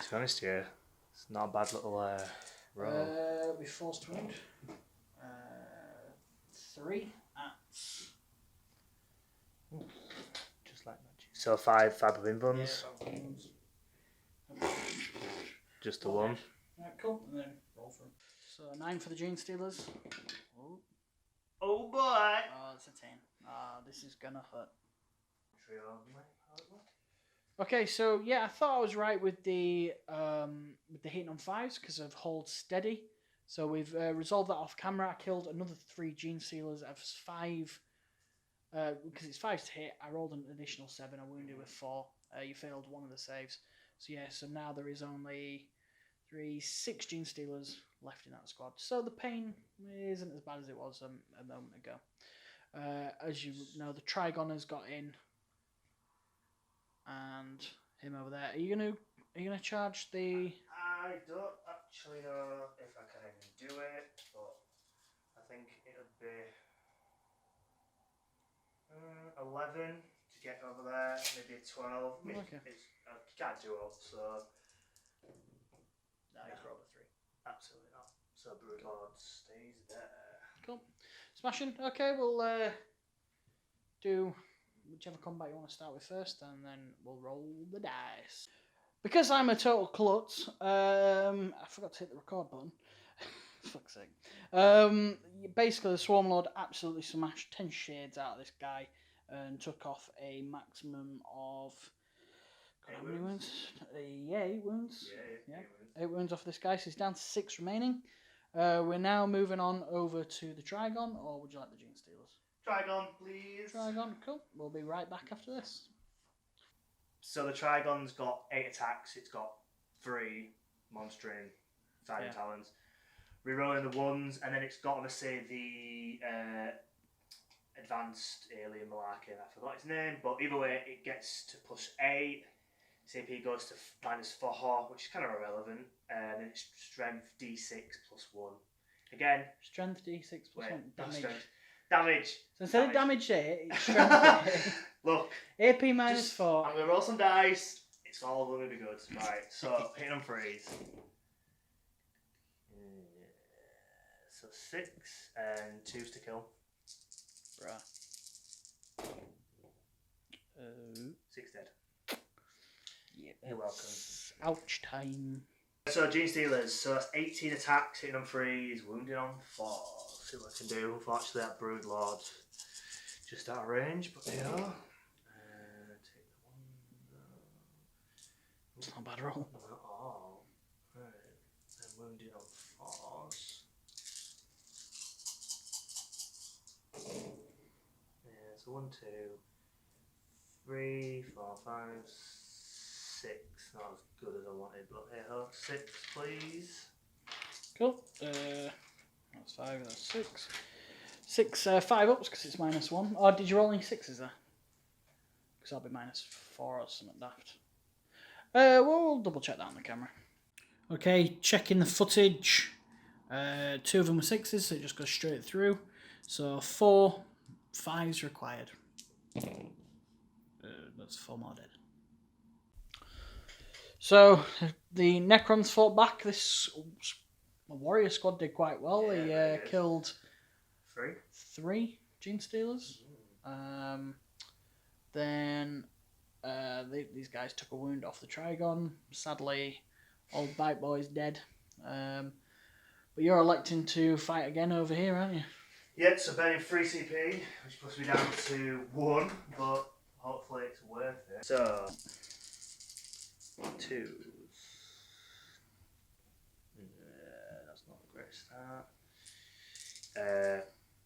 To be honest here, it's not a bad little roll. We forced to wound. 3 at... Ooh, just like magic. So 5 of invuns. Yeah, just the 1. Right, cool. And then roll for them. So 9 for the Gene Stealers. Oh boy! Oh, it's a 10. This is gonna hurt. Okay, so yeah, I thought I was right with the hitting on 5s because of hold steady. So we've resolved that off camera. I killed another 3 Gene Stealers. I was 5 because it's 5s to hit. I rolled an additional 7. I wounded with 4. You failed 1 of the saves. So yeah, so now there is only 6 Gene Stealers left in that squad. So the pain isn't as bad as it was a moment ago. As you know, the Trigon has got in. And him over there. Are you gonna charge the? I don't actually know if I can even do it, but I think it would be 11 to get over there, maybe 12. Okay. You can't do it, so. No, he's rolled a 3. Absolutely not. So Broodlord stays there. Cool. Smashing. Okay, we'll do whichever combat you want to start with first, and then we'll roll the dice. Because I'm a total klutz, I forgot to hit the record button. Fuck's sake. Basically, the Swarmlord absolutely smashed 10 shades out of this guy and took off a maximum of... How many wounds? 8 wounds. Yeah, 8 wounds off this guy, so he's down to 6 remaining. We're now moving on over to the Trigon, or would you like the Gene Stealers? Trigon, please. Trigon, cool. We'll be right back after this. So the Trigon's got 8 attacks. It's got 3 monstering side talons. Rerolling the 1s, and then it's got obviously the advanced alien malarkey. I forgot its name, but either way, it gets to +8. CP goes to -4, which is kind of irrelevant. And then it's strength D6 +1. Again, strength D6 +1. Damage. Damage. So instead of damage 8, it's strength 8. Look. AP -4. I'm going to roll some dice. It's all going to be good. Right, so hit on freeze. So 6 and 2's to kill. Bruh. 6 dead. Yep. You're welcome. Ouch time. So Gene Stealers, so that's 18 attacks, hitting on 3s, wounding on 4. See what I can do. Unfortunately, that Broodlord just out of range, but they are. Take the 1. It's not a bad roll. Not at all. Right. And wounding on 4s. Yeah, so 1, 2, 3, 4, 5, 6. Not as good as I wanted, but hey ho. 6, please. Cool. That's 5, that's 6. 6, 5 ups because it's -1. Or did you roll any 6s there? Because that'll be -4 or something daft. We'll double check that on the camera. Okay, checking the footage. 2 of them were 6s, so it just goes straight through. So 4 5s required. That's 4 more dead. So the Necrons fought back. This warrior squad did quite well. Yeah, they killed 3 Gene Stealers. Then these guys took a wound off the Trigon. Sadly, old Bite Boy's dead. But you're electing to fight again over here, aren't you? Yeah, so burning 3 CP, which puts me down to 1, but hopefully it's worth it. So 2s. That's not a great start.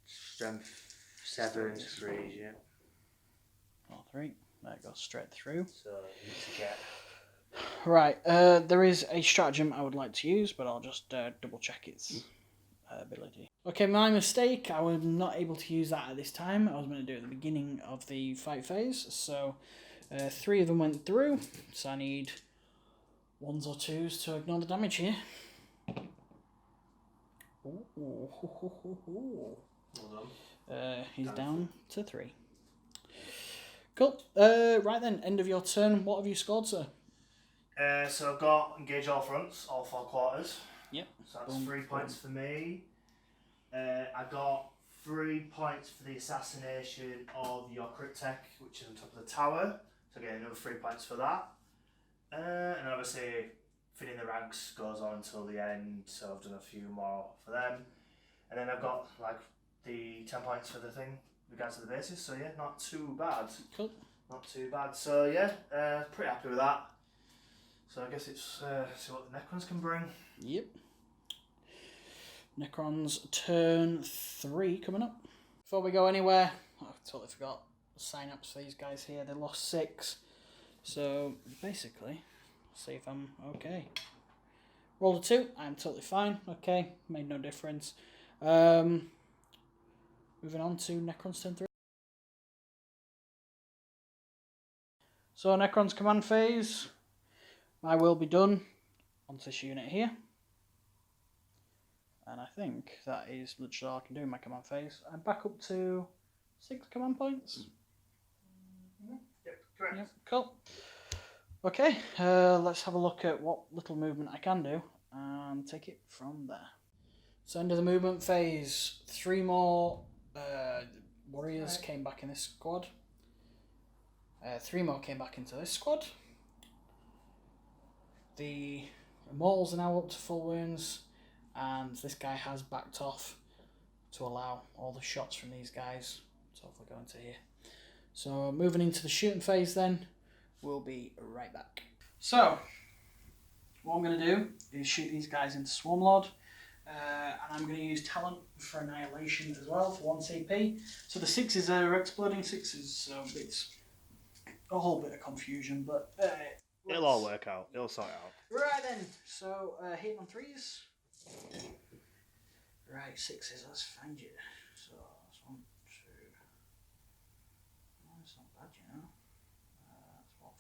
Strength 7, 3s, yeah. All 3. That goes straight through. So you need to get. Right, there is a stratagem I would like to use, but I'll just double check its ability. Okay, my mistake. I was not able to use that at this time. I was going to do it at the beginning of the fight phase. So 3 of them went through. So I need 1s or 2s to ignore the damage here. Ooh. Well done. He's down to 3. Cool. Right then, end of your turn. What have you scored, sir? So I've got engage all fronts, all 4 quarters. Yep. So that's 3 points for me. I got 3 points for the assassination of your Cryptek, which is on top of the tower. So again, another 3 points for that. And obviously, finishing the ranks goes on until the end. So I've done a few more for them. And then I've got like the 10 points for the thing, regards to the basis. So yeah, not too bad. Cool. Not too bad. So yeah, pretty happy with that. So I guess it's see what the Necrons can bring. Yep. Necrons turn 3 coming up. Before we go anywhere, I totally forgot sign-ups for these guys here. They lost 6. So basically, see if I'm okay. Rolled a 2. I'm totally fine. Okay, made no difference. Moving on to Necrons turn 3. So Necrons command phase. I will be done on this unit here. And I think that is literally all I can do in my command phase. I'm back up to 6 command points. Yep, correct. Yep, cool. Okay, let's have a look at what little movement I can do and take it from there. So end of the movement phase. 3 more warriors came back in this squad. 3 more came back into this squad. The Immortals are now up to full wounds, and this guy has backed off to allow all the shots from these guys to hopefully go into here. So moving into the shooting phase then, we'll be right back. So, what I'm going to do is shoot these guys into Swarmlord, and I'm going to use Talent for Annihilation as well for 1 CP. So the 6s are exploding 6s, so it's a whole bit of confusion, but it'll all work out. It'll sort it out. Right then, so hitting on 3s. Right, 6s, let's find you. So that's 1, 2. Oh, that's not bad, you know. That's what,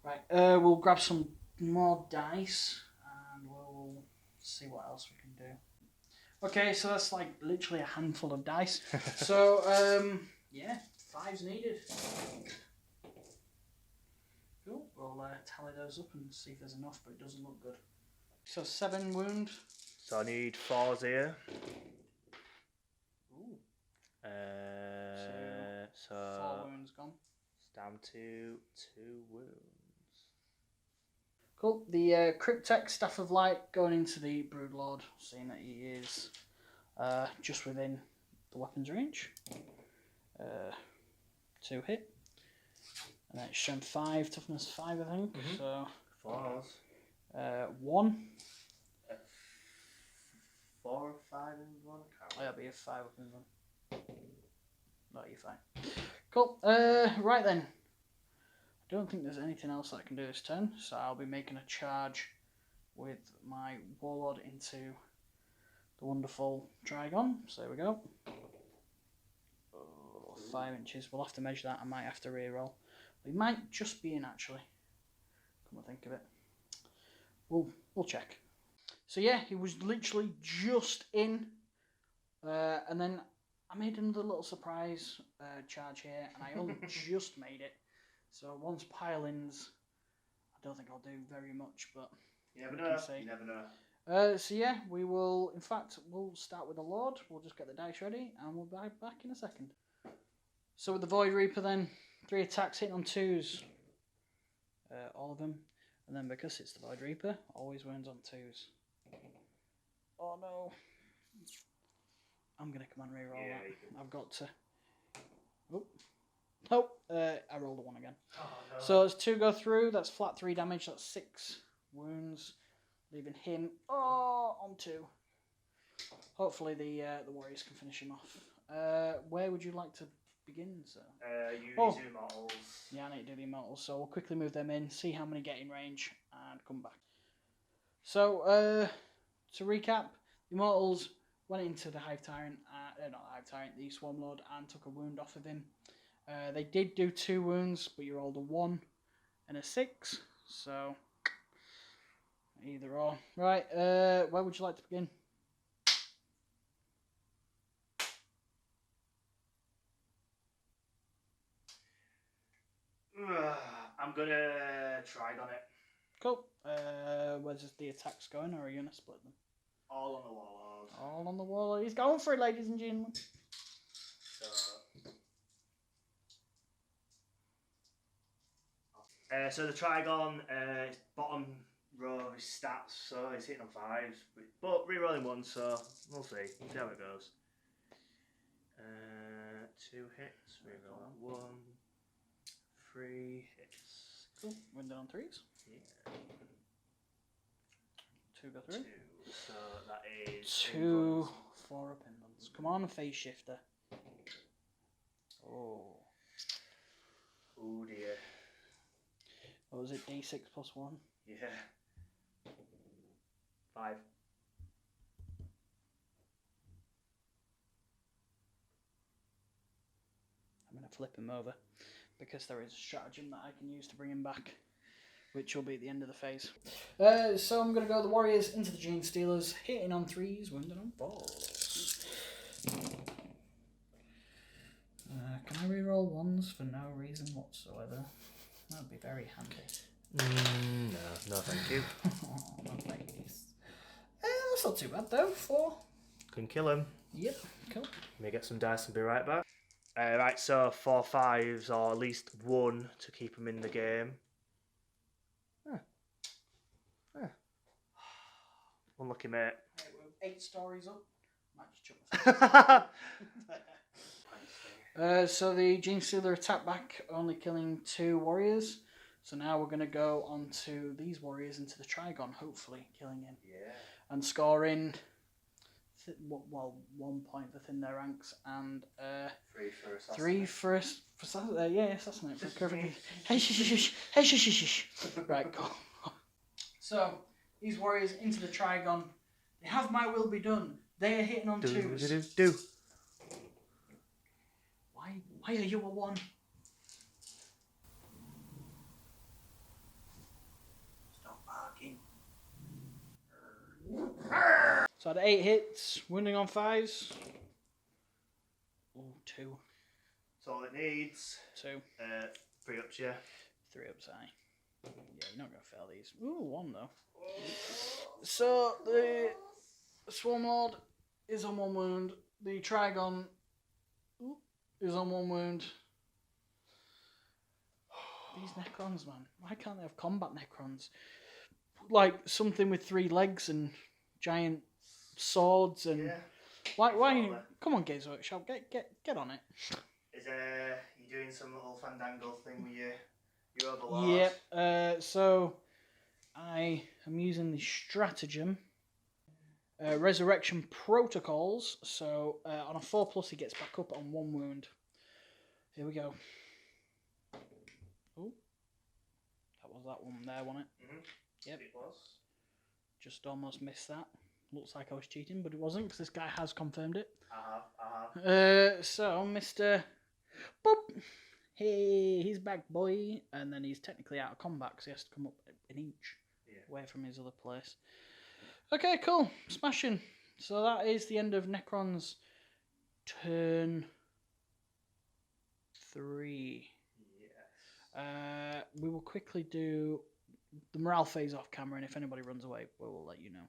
5. Right, we'll grab some more dice and we'll see what else we can do. Okay, so that's like literally a handful of dice. So, yeah, 5's needed. Cool, we'll tally those up and see if there's enough, but it doesn't look good. So 7 wound. So I need 4s here. Ooh. So 4 wounds gone. It's down to 2 wounds. Cool. The Cryptek Staff of Light going into the Broodlord, seeing that he is just within the weapons range. 2 hit. And then it's strength 5, toughness 5, I think. Mm-hmm. So 4s. 1. 4 or 5 in 1. Oh, that'll be a 5 up in 1. No, you're fine. Cool. Right then. I don't think there's anything else that I can do this turn, so I'll be making a charge with my Warlord into the wonderful Trigon. So there we go. 5 inches. We'll have to measure that. I might have to re-roll. We might just be in, actually. Come on, think of it. We'll check. So yeah, he was literally just in, and then I made another little surprise charge here, and I only just made it. So once pile-ins, I don't think I'll do very much, but you never know. You never know. So yeah, we will. In fact, we'll start with the Lord. We'll just get the dice ready, and we'll be back in a second. So with the Voidreaper, then 3 attacks hitting on 2s, all of them, and then because it's the Voidreaper, always wounds on 2s. Oh no! I'm gonna come and reroll that. I've got to. I rolled a 1 again. Oh, no. So as 2 go through, that's flat 3 damage. That's 6 wounds, leaving him on 2. Hopefully the warriors can finish him off. Where would you like to begin, sir? You do Immortals. Yeah, I need to do the Immortals, so we'll quickly move them in, see how many get in range, and come back. So, to recap, the Immortals went into the Hive Tyrant, not the Hive Tyrant, the Swarm Lord, and took a wound off of him. They did do 2 wounds, but you rolled a 1 and a 6, so either or. Right, where would you like to begin? I'm gonna try on it. Cool. Where's the attacks going, or are you gonna split them? All on the Warlord. All on the Warlord. He's going for it, ladies and gentlemen. So the Trigon, bottom row of his stats, so he's hitting on 5s, but re-rolling 1, so we'll see how it goes. 2 hits, re-roll 1, 3 hits. Cool, winded on 3s. Yeah. 2 go through. 2, so that is 2 for opinions. Come on, phase shifter. Oh dear. What was it, D6 plus 1? Yeah. 5. I'm going to flip him over because there is a stratagem that I can use to bring him back, which will be at the end of the phase. So I'm going to go the Warriors into the Gene Stealers, hitting on 3s, wounded on 4s. Can I reroll 1s for no reason whatsoever? That would be very handy. No thank you. Oh, no thanks. That's not too bad though, 4. Can kill him. Yep, cool. Let me get some dice and be right back. Right, so 4 5s, or at least 1 to keep him in the game. Unlucky, mate. Hey, we're 8 stories up. Might just jump. So the Gene Stealer attack back, only killing 2 warriors. So now we're going to go on to these warriors into the Trigon, hopefully killing him. Yeah. And scoring well, 1 point for thin their ranks, and 3 for assassinate. 3 for assassinate. For coverage. Right, cool. So these warriors into the Trigon. They have my will be done. They are hitting on 2s. Why are you a 1? Stop barking. So I had 8 hits, wounding on 5s. Oh, 2. That's all it needs. 2. 3 ups, yeah. 3 ups, aye. Yeah, you're not going to fail these. Ooh, 1 though. So the Swarmlord is on 1 wound. The Trigon is on 1 wound. These Necrons, man. Why can't they have combat Necrons? Like something with 3 legs and giant swords and... Yeah. Why? Come on, Games Workshop, get on it. Is you doing some little fandangle thing with your Overlord? Yep. So I am using the stratagem, Resurrection Protocols. So on a 4+, he gets back up on 1 wound. Here we go. Oh, that was that one there, wasn't it? Mhm. Yep. It was. Just almost missed that. Looks like I was cheating, but it wasn't because this guy has confirmed it. So, Mr. Boop. Hey, he's back, boy. And then he's technically out of combat because he has to come up an inch away from his other place. Okay, cool. Smashing. So that is the end of Necron's turn 3. Yes. We will quickly do the morale phase off camera, and if anybody runs away, we will let you know.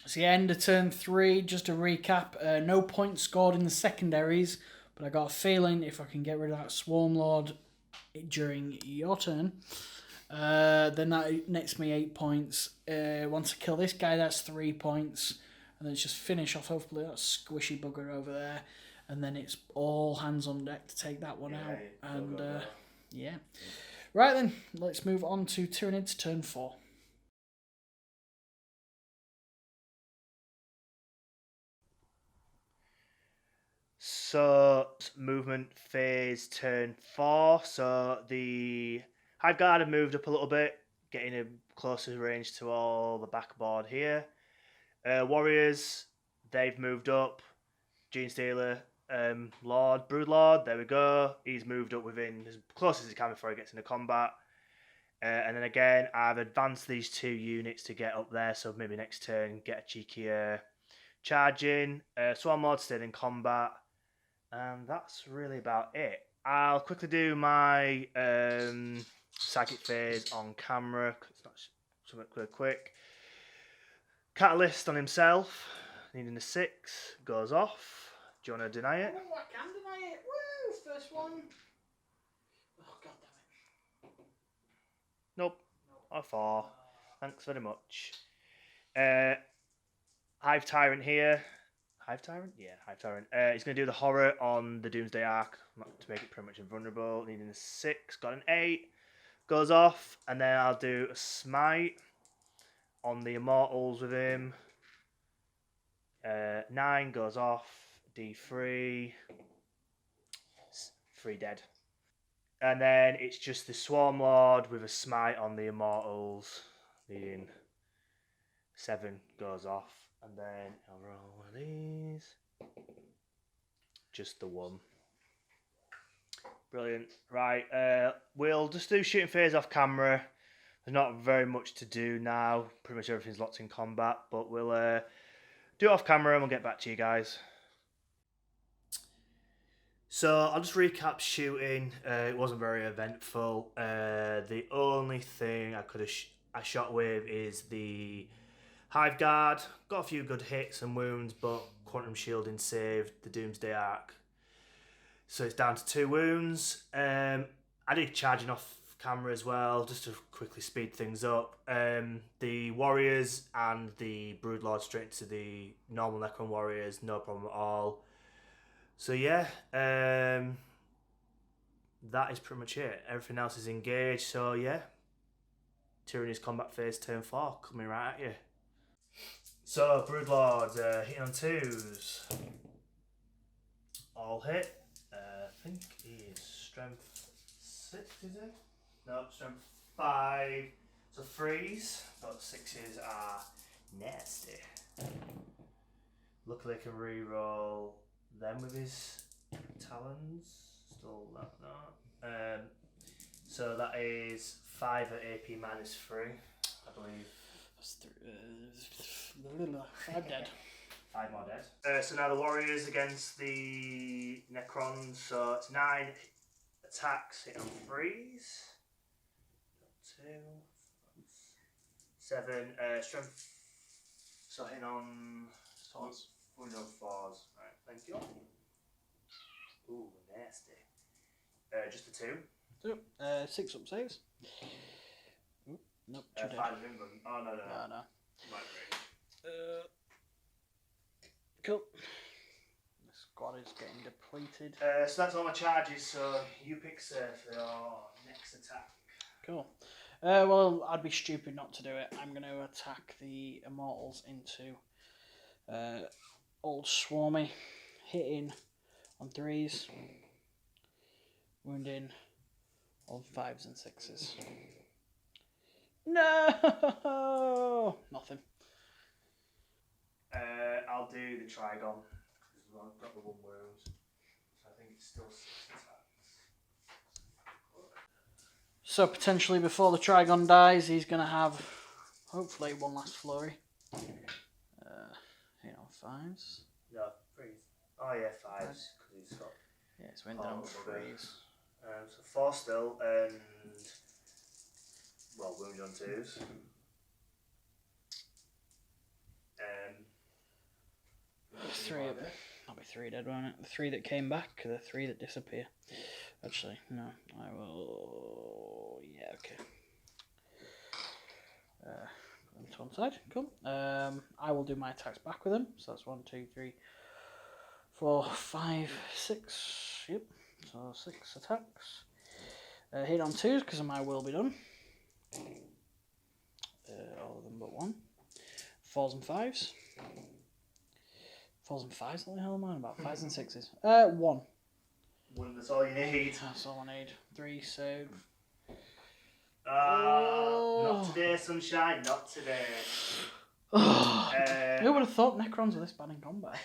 So yeah, end of turn 3, just to recap, no points scored in the secondaries, but I got a feeling if I can get rid of that Swarmlord during your turn, then that nets me 8 points. Once I kill this guy, that's 3 points, and then it's just finish off hopefully that squishy bugger over there, and then it's all hands on deck to take that one out. And yeah. Right then, let's move on to Tyranids turn 4. So, movement phase turn 4. So, the Hive Guard have moved up a little bit, getting a closer range to all the backboard here. Warriors, they've moved up. Gene Stealer, Broodlord, there we go. He's moved up within as close as he can before he gets into combat. And then again, I've advanced these 2 units to get up there, so maybe next turn get a cheekier charge in. Swarmlord stayed in combat. And that's really about it. I'll quickly do my psychic phase on camera. It's not something quick. Catalyst on himself, needing a 6, goes off. Do you want to deny it? Oh, I can deny it. Woo! First one. Oh, God damn it. Nope. Or 4. Thanks very much. Hive Tyrant here. Hive Tyrant? Yeah, Hive Tyrant. He's going to do the horror on the Doomsday Ark to make it pretty much invulnerable. Needing a 6, got an 8. Goes off, and then I'll do a smite on the Immortals with him. 9 goes off. D3. 3 dead. And then it's just the Swarmlord with a smite on the Immortals. Needing 7 goes off. And then I'll roll one of these. Just the 1. Brilliant. Right, we'll just do shooting phase off camera. There's not very much to do now. Pretty much everything's locked in combat. But we'll do it off camera and we'll get back to you guys. So I'll just recap shooting. It wasn't very eventful. The only thing I shot with is the Hive Guard. Got a few good hits and wounds, but Quantum Shielding saved the Doomsday Ark. So it's down to 2 wounds. I did charging off camera as well, just to quickly speed things up. The Warriors and the Broodlord straight to the normal Necron Warriors, no problem at all. So yeah, that is pretty much it. Everything else is engaged, so yeah. Tyranny's combat phase turn 4, coming right at you. So, Broodlord, hit on 2s. All hit. I think he is strength 6, is it? No, strength 5. So 3s, but 6s are nasty. Luckily, I can re-roll them with his talons. Still not. So that is 5 at AP minus 3, I believe. That's 5 dead. 5 more dead. So now the warriors against the Necrons. So it's 9 attacks, hit on 3s. 2, 7, strength. So hitting on 4s. Right, thank you. Ooh, nasty. Just the 2. 6 up saves. Nope, 2 dead. 5 of England. Oh, no. No. My brain. Cool. The squad is getting depleted. So that's all my charges, so you pick Sir for your next attack. Cool. Well, I'd be stupid not to do it. I'm going to attack the Immortals into old Swarmy, hitting on 3s, wounding on 5s and 6s. No! Nothing. I'll do the Trigon, because I've got the 1 wound. So I think it's still 6 attacks. So potentially before the Trigon dies, he's going to have, hopefully, 1 last flurry. 5s. No, 3s. Oh yeah, 5s, because he's got... Yeah, it's winding on 3s. So 4 still, and... Well, wound on 2s. That'll be 3 dead, won't it? The 3 that came back, the 3 that disappear. Actually, no, I will. Yeah, okay. Put them to one side. Cool. I will do my attacks back with them. So that's 1, 2, 3, 4, 5, 6. Yep. So 6 attacks. Hit on 2s because my will be done. All of them but 1. 4s and 5s. 4s and 5s, what the hell am I on about? 5s and 6s. 1. 1, that's all you need. That's all I need. 3 save. Not today, sunshine, not today. Who would have thought Necrons were this bad in combat?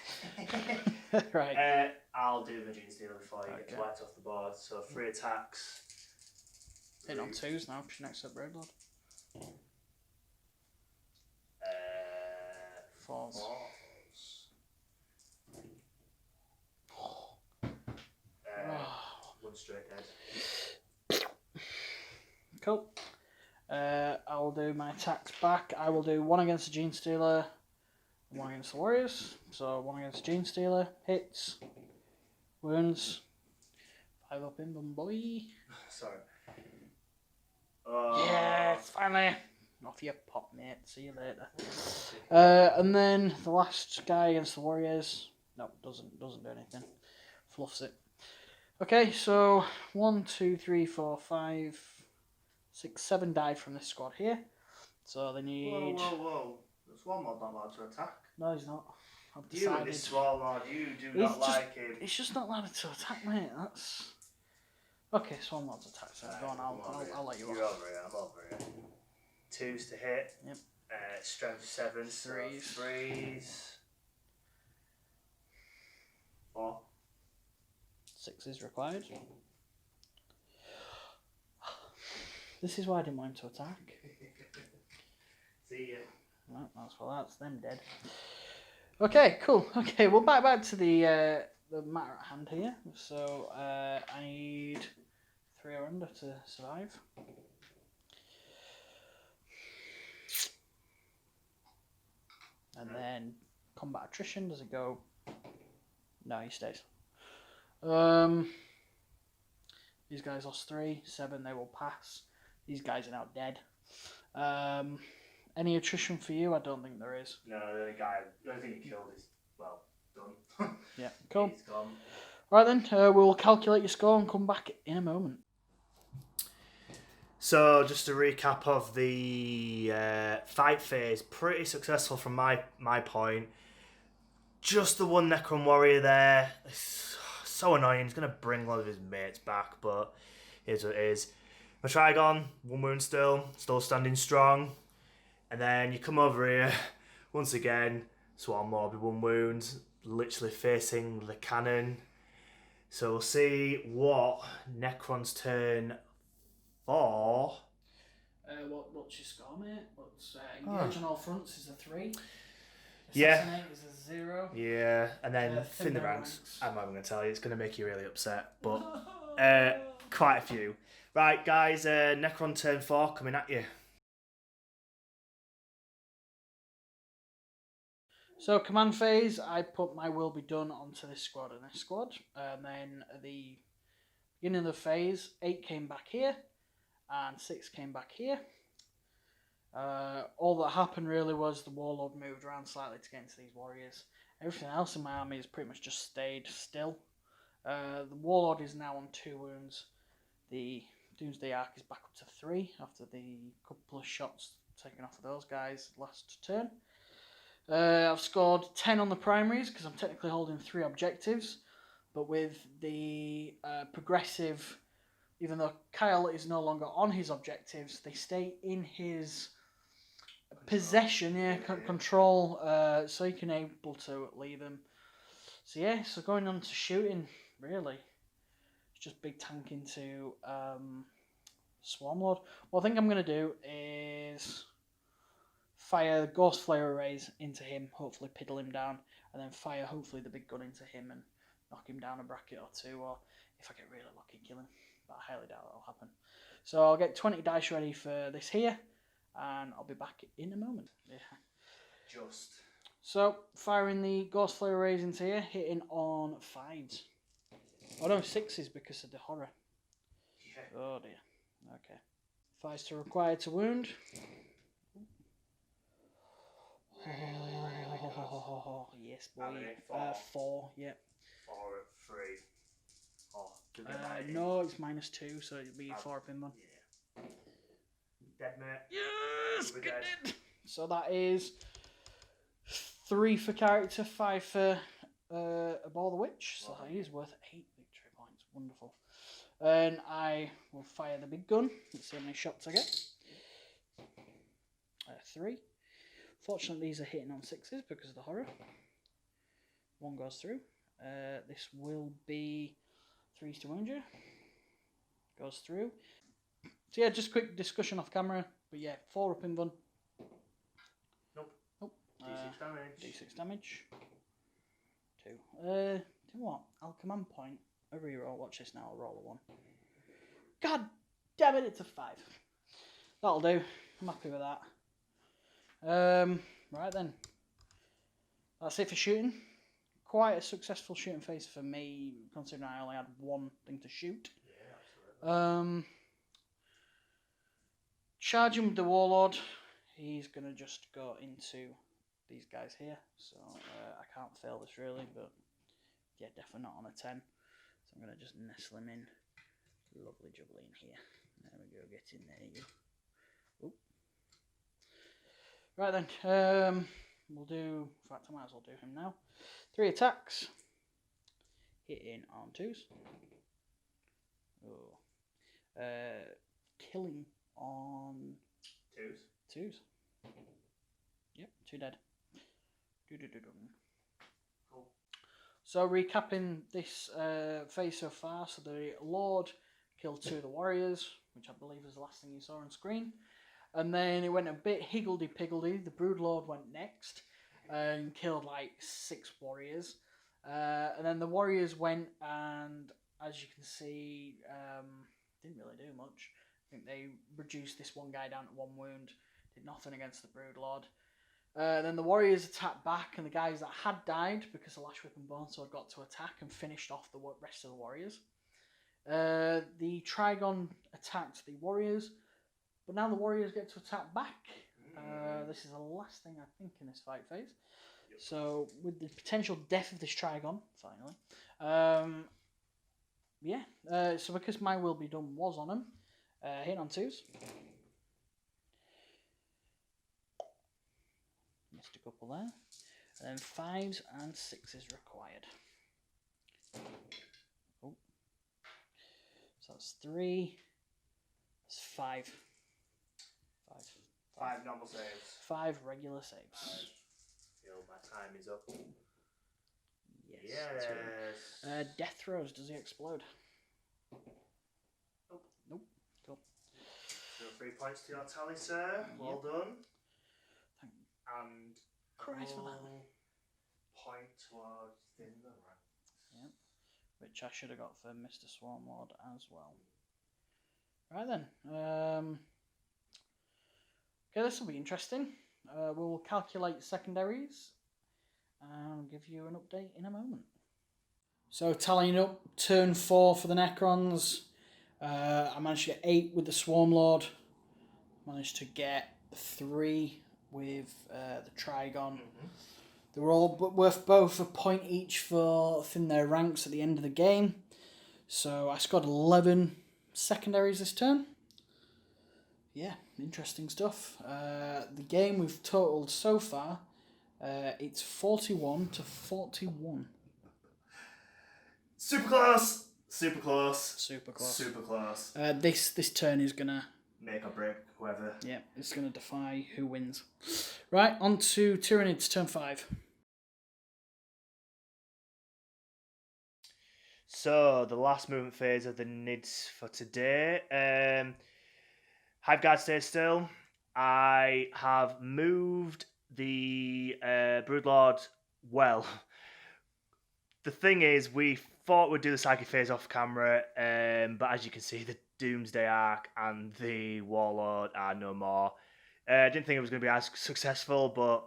Right. I'll do the Gene Stealer before you get wiped off the board. So 3 attacks. Hit on 2s now, because you're next up Overlord. 4s. 1 straight dead. Cool. I will do my attacks back. I will do 1 against the Gene Stealer, 1 against the Warriors. So 1 against the Gene Stealer, hits, wounds, 5 up in them, boy. Sorry. Yes, finally. Off your pop, mate. See you later. And then the last guy against the Warriors. No, doesn't do anything. Fluffs it. Okay, so 1, 2, 3, 4, 5, 6, 7 died from this squad here. So they need. Whoa. The Swarmlord not allowed to attack. No, he's not. I've You decided. and this Warlord, you do not like him. He's just not allowed to attack, mate. That's. Okay, Swarmlord's attack. So go on, I'll let you off. You're over here. I'm over here. 2s to hit. Yep. Strength 7. 3s. 3s. 4. 6 is required. This is why I didn't want him to attack. See ya. Right, that's them dead. Okay, cool. Okay, we'll back to the matter at hand here. So I need 3 or under to survive. And then combat attrition, does it go? No, he stays. These guys lost 3, 7, they will pass. These guys are now dead. Any attrition for you? I don't think there is. No, the only thing he killed is, well, done. Yeah, cool. He's gone. Right then, we'll calculate your score and come back in a moment. So just a recap of the fight phase, pretty successful from my point. Just the one Necron warrior there. It's so annoying. He's going to bring a lot of his mates back, but here's what it is. My Trigon, 1 wound still standing strong. And then you come over here, once again, Swarm Mob with 1 wound, literally facing the cannon. So we'll see what Necron's turn for. What's your score, mate? What's engage on all fronts is a 3. Yeah. Assassinate is a 0. Yeah, and then thin the ranks. I'm not even going to tell you, it's going to make you really upset, but quite a few. Right, guys, Necron turn 4 coming at you. So, command phase, I put my will be done onto this squad and this squad. And then at the beginning of the phase, 8 came back here, and 6 came back here. All that happened really was the Warlord moved around slightly to get into these warriors. Everything else in my army has pretty much just stayed still. The Warlord is now on 2 wounds. The Doomsday Ark is back up to 3 after the couple of shots taken off of those guys last turn. I've scored 10 on the primaries because I'm technically holding 3 objectives, but with the progressive, even though Kyle is no longer on his objectives, they stay in his possession, control, so you can able to leave them. So yeah, so going on to shooting, really, it's just big tank into Swarmlord. What I think I'm going to do is fire Ghost Flare arrays into him, hopefully piddle him down, and then fire hopefully the big gun into him and knock him down a bracket or 2, or if I get really lucky, kill him. But I highly doubt that'll happen. So I'll get 20 dice ready for this here, and I'll be back in a moment. Yeah. Just. So, firing the Ghost Flare arrays into here, hitting on 5s. Oh no, 6s because of the horror. Yeah. Oh dear. Okay. 5s to require to wound. Oh, yes, boy. 4, yep. 4 at 3. Oh, no, it's -2, so it'll be 4 up in one. Yeah. Dead, mate. Yes! Dead. So that is 3 for character, 5 for Abhor the Witch. So he is worth 8 victory points. Wonderful. And I will fire the big gun. Let's see how many shots I get. 3. Fortunately, these are hitting on 6s because of the horror. 1 goes through. This will be 3s to wound you. Goes through. So yeah, just quick discussion off camera. But yeah, 4 up in one. Nope. D6 damage. D6 damage. 2. Do you know what? I'll command point a reroll. Watch this now. I'll roll a 1. God damn it! It's a 5. That'll do. I'm happy with that. Right then. That's it for shooting. Quite a successful shooting phase for me, considering I only had 1 thing to shoot. Yeah, absolutely. Charging with the Warlord, he's going to just go into these guys here. So I can't fail this really, but yeah, definitely not on a 10. So I'm going to just nestle him in. Lovely jubbly in here. There we go, get in there you. Oop. Right then, we'll do, in fact I might as well do him now. 3 attacks. Hitting on 2s. Oh. Killing on 2s. Yep, 2 dead. Cool. So recapping this phase so far, so the Lord killed 2 of the warriors, which I believe was the last thing you saw on screen. And then it went a bit higgledy-piggledy. The Broodlord went next and killed like 6 warriors. And then the warriors went and, as you can see, didn't really do much. I think they reduced this one guy down to 1 wound. Did nothing against the Broodlord. Then the warriors attacked back, and the guys that had died because the Lash Whip and Bone Sword got to attack and finished off the rest of the warriors. The Trigon attacked the warriors, but now the warriors get to attack back. This is the last thing I think in this fight phase. Yep. So with the potential death of this Trigon, finally, so because my will be done was on him, Hitting on 2s. Missed a couple there. And then 5s and 6s required. Oh. So that's 3. That's 5. 5 normal saves. 5 regular saves. I feel my time is up. Yes. Yes. Death throws. Does he explode? Nope. Nope. Cool. So 3 points to your tally, sir. Well done. Thank And Christ for that. Point towards thin the ranks. Yep. Which I should have got for Mr. Swarmlord as well. Right then. Okay, this will be interesting. We'll calculate secondaries and give you an update in a moment. So tallying up turn 4 for the Necrons. I managed to get 8 with the Swarmlord. Managed to get 3 with the Trigon. They were all worth both a point each for thin their ranks at the end of the game. So I scored 11 secondaries this turn. Yeah, interesting stuff. The game we've totaled so far, it's 41 to 41. Super close! Super close. Super close. Super close. This turn is going to... Make or break, whoever. Yeah, it's going to defy who wins. Right, on to Tyranids, turn 5. So, the last movement phase of the NIDS for today. Hive Guard stays still. I have moved the Broodlord well. The thing is, we thought we'd do the Psychic phase off camera, but as you can see, the Doomsday Ark and the Warlord are no more. I didn't think it was going to be as successful, but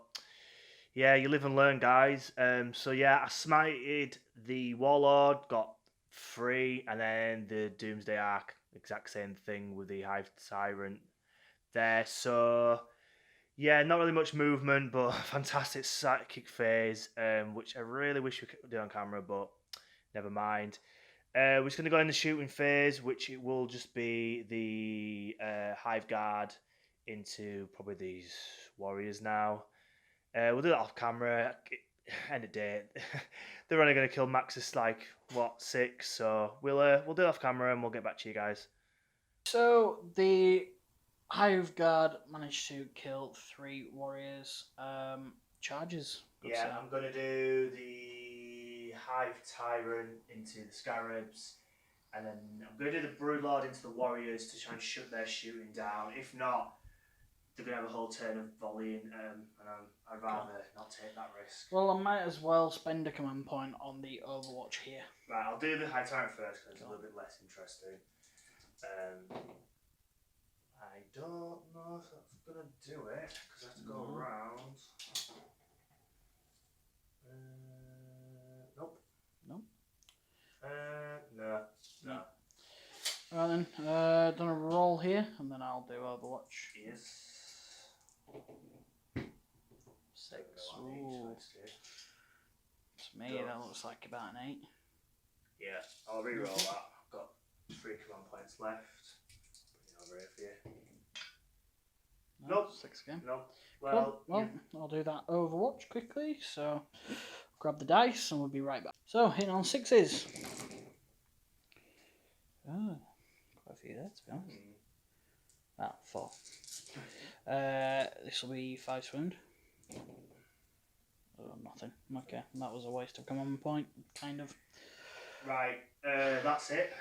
yeah, you live and learn, guys. So yeah, I smited the Warlord, got 3, and then the Doomsday Ark, exact same thing with the Hive Tyrant there. So yeah, not really much movement, but fantastic Psychic phase, which I really wish we could do on camera, but never mind. We're just going to go in the shooting phase, which it will just be the Hive Guard into probably these warriors now. We'll do that off camera. End of day, they're only going to kill Maxis like what 6, so we'll do it off camera and we'll get back to you guys. So the Hive Guard managed to kill 3 warriors. Charges. Yeah, I'm going to do the Hive Tyrant into the Scarabs, and then I'm going to do the Broodlord into the warriors to try and shut their shooting down. If not, they're going to have a whole turn of volleying, and I'd rather not take that risk. Well, I might as well spend a command point on the Overwatch here. Right, I'll do the Hive Tyrant first because it's a little bit less interesting. I don't know if that's going to do it because I have to go around. Nope. Nope. No. Right then, done a roll here, and then I'll do Overwatch. Yes. 6. Ooh. To me, that looks like about an 8. Yeah, I'll re-roll that. I've got 3 command points left. Put it over here for you. No, Nope. 6 again. No. Well, I'll do that Overwatch quickly, so grab the dice and we'll be right back. So, hitting on 6s. Oh, quite a few there, to be honest. 4. This will be 5 swound. Oh, nothing. Okay, that was a waste of command point, kind of. Right, that's it.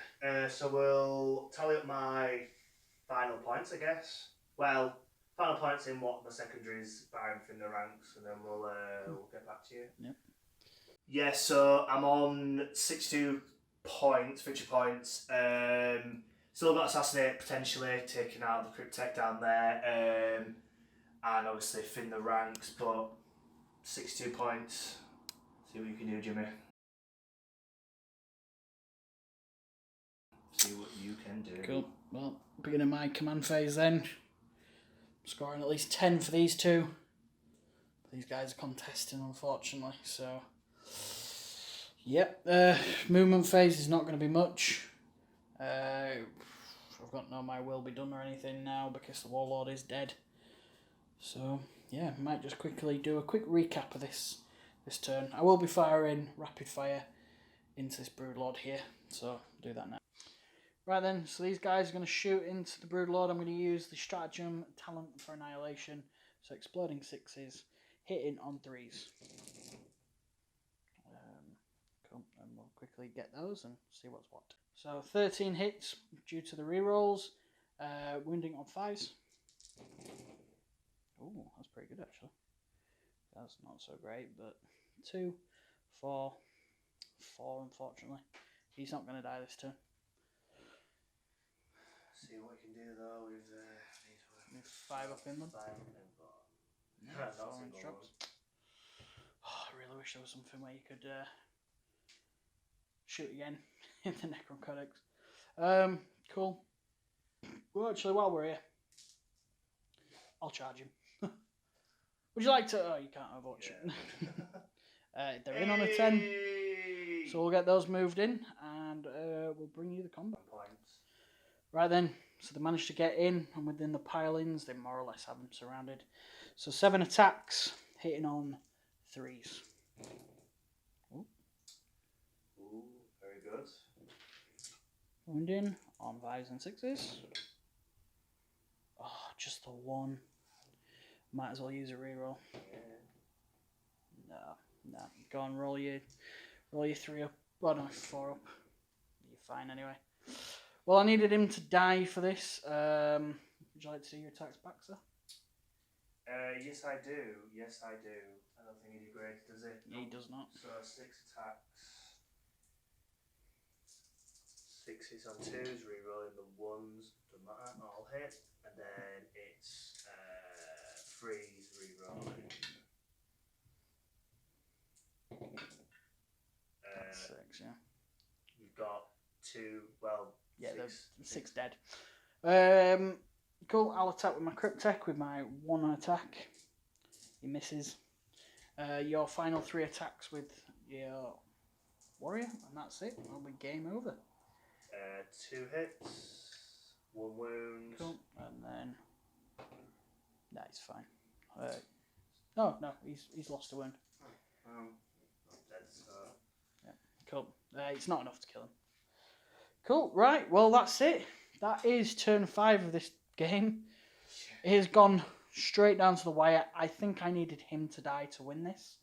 So we'll tally up my final points, I guess. Well, final points in what the secondaries barring in the ranks, and then we'll get back to you. Yep. Yeah, so I'm on 62 points, victory points. Still got Assassinate potentially, taking out the Cryptek down there, and obviously fin the ranks, but 62 points. See what you can do, Jimmy. See what you can do. Cool. Well, beginning my command phase then. Scoring at least 10 for these two. These guys are contesting, unfortunately, so... Yep, movement phase is not going to be much. I've got no my will be done or anything now because the Warlord is dead. So yeah, might just quickly do a quick recap of this turn. I will be firing rapid fire into this Broodlord here, so I'll do that now. Right then, so these guys are going to shoot into the Broodlord. I'm going to use the stratagem talent for annihilation, so exploding 6s, hitting on 3s. Cool, and we'll quickly get those and see what's what. So 13 hits due to the rerolls, wounding on 5s. Oh, that's pretty good actually. That's not so great, but 2, 4, 4 unfortunately. He's not going to die this turn. See what we can do though with 5 up inland. 5 up inland. No, 4 instructs. Oh, I really wish there was something where you could shoot again in the Necron Codex. Cool. Well, actually, while we're here, I'll charge him. Would you like to? Oh, you can't overwatch it. They're in on a 10, so we'll get those moved in, and we'll bring you the combat points. Right then, so they managed to get in, and within the pile-ins, they more or less have them surrounded. So 7 attacks, hitting on 3s. Ooh, very good. Wounding on 5s and 6s. Oh, just the 1. Might as well use a reroll. Yeah. No. Go on, roll your 3 up. Well, no, 4 up. You're fine anyway. Well, I needed him to die for this. Would you like to see your attacks back, sir? Yes, I do. Yes, I do. I don't think he degrades, does it? He does not. So 6 attacks. 6 hits on 2s, rerolling the 1s, doesn't matter, all hit. And then it's 3s, rerolling. 6, yeah. You've got 2, well, yeah, 6. 6 dead. Cool, I'll attack with my Cryptek with my 1 attack. He misses. Your final 3 attacks with your warrior, and that's it. That'll be game over. 2 hits, 1 wound. Cool, and then... Nah, he's fine. No, he's lost a wound. I'm dead, so... Yeah, cool. It's not enough to kill him. Cool, right, well that's it. That is turn 5 of this game. It has gone straight down to the wire. I think I needed him to die to win this.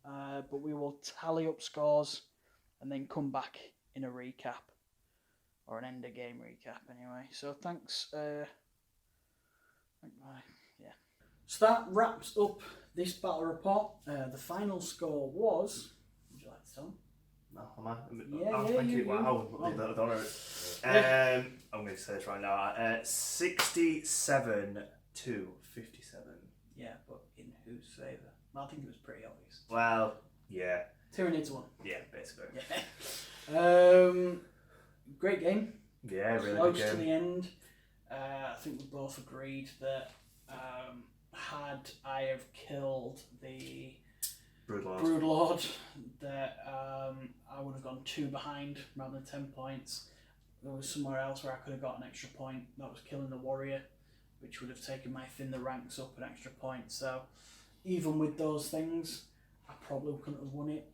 But we will tally up scores and then come back in a recap. Or an end of game recap anyway. So thanks. Yeah. So that wraps up this battle report. The final score was... Would you like to tell me? No, am I? Yeah, thank you. Wow, I don't know. I'm going to say this right now. 67 to 57. Yeah, but in whose favour? I think it was pretty obvious. Well, yeah. Tyranids won. Yeah, basically. Yeah. Great game. Yeah, really Close good game. to the end. I think we both agreed that had I have killed the Broodlord, that I would have gone 2 behind rather than 10 points. There was somewhere else where I could have got an extra point. That was killing the warrior, which would have taken my thin the ranks up an extra point. So even with those things, I probably couldn't have won it.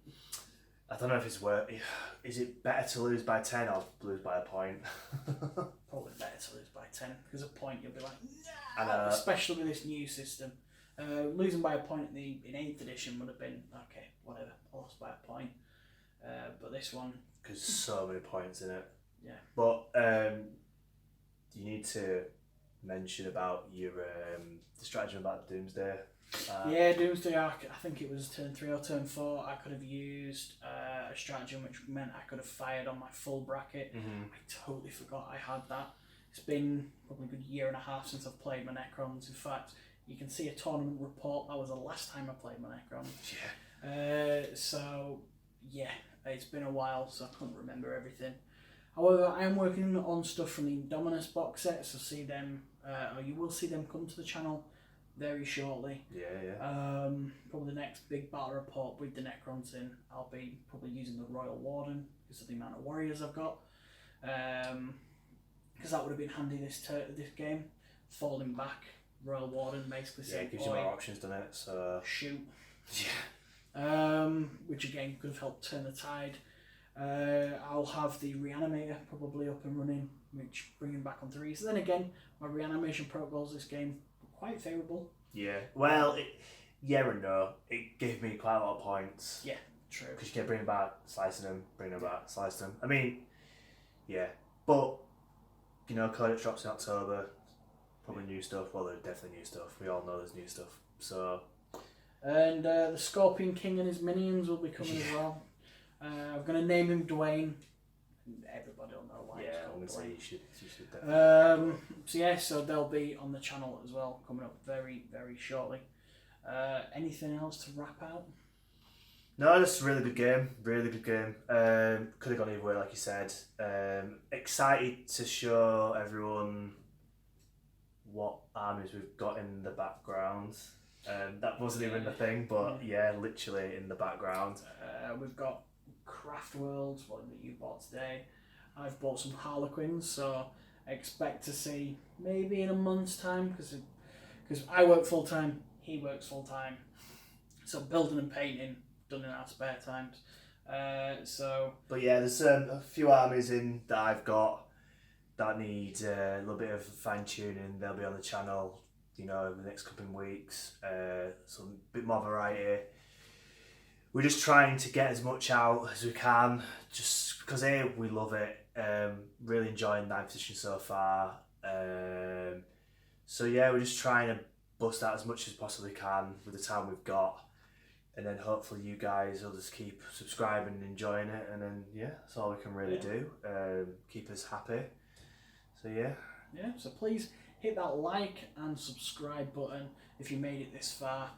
I don't know if it's worth. Is it better to lose by 10 or lose by a point? Probably better to lose by 10 because a point you'll be like, nah! And, especially with this new system. Losing by a point in 8th edition would have been okay, whatever. I lost by a point, but this one because so many points in it. Yeah. But you need to mention about your the stratagem about Doomsday. Yeah, Doomsday Ark, I think it was turn 3 or turn 4, I could have used a stratagem which meant I could have fired on my full bracket. Mm-hmm. I totally forgot I had that. It's been probably a good year and a half since I've played my Necrons. In fact, you can see a tournament report, that was the last time I played my Necrons. Yeah. So, yeah, it's been a while, so I couldn't remember everything. However, I am working on stuff from the Indominus box set, so see them, or you will see them come to the channel very shortly. Yeah. Probably the next big battle report with the Necrons in, I'll be probably using the Royal Warden because of the amount of warriors I've got. because that would have been handy this game. Falling back, Royal Warden basically Yeah, saying, it gives you more options, doesn't it? So shoot. Yeah. Which again could have helped turn the tide. I'll have the reanimator probably up and running, which bringing back on 3s. Then again, my reanimation protocols this game were quite favourable. Yeah. Well, yeah and no. It gave me quite a lot of points. Yeah, true. Because you kept bringing back, slicing them, bringing them back, slicing them. I mean, yeah. But, you know, Codex drops in October. Probably new stuff. Well, there's definitely new stuff. We all know there's new stuff. So. And the Scorpion King and his minions will be coming as well. I'm going to name him Dwayne. Everybody will know why. Yeah, it's I'm called going to say Dwayne. you should definitely. So yeah, so they'll be on the channel as well, coming up very, very shortly. Anything else to wrap out? No, this is a really good game. Really good game. Could have gone either way, like you said. Excited to show everyone what armies we've got in the background. That wasn't even the thing, but yeah, literally in the background. We've got Craft Worlds, one that you bought today. I've bought some Harlequins, so expect to see maybe in a month's time, because I work full time, he works full time, so building and painting done in our spare times. But yeah, there's a few armies in that I've got that need a little bit of fine tuning. They'll be on the channel, you know, in the next couple of weeks. Some bit more variety. We're just trying to get as much out as we can, just because we love it. Really enjoying 9th position so far. So yeah, we're just trying to bust out as much as possibly can with the time we've got, and then hopefully you guys will just keep subscribing and enjoying it, and then yeah, that's all we can really do. Keep us happy. So yeah. Yeah. So please hit that like and subscribe button if you made it this far.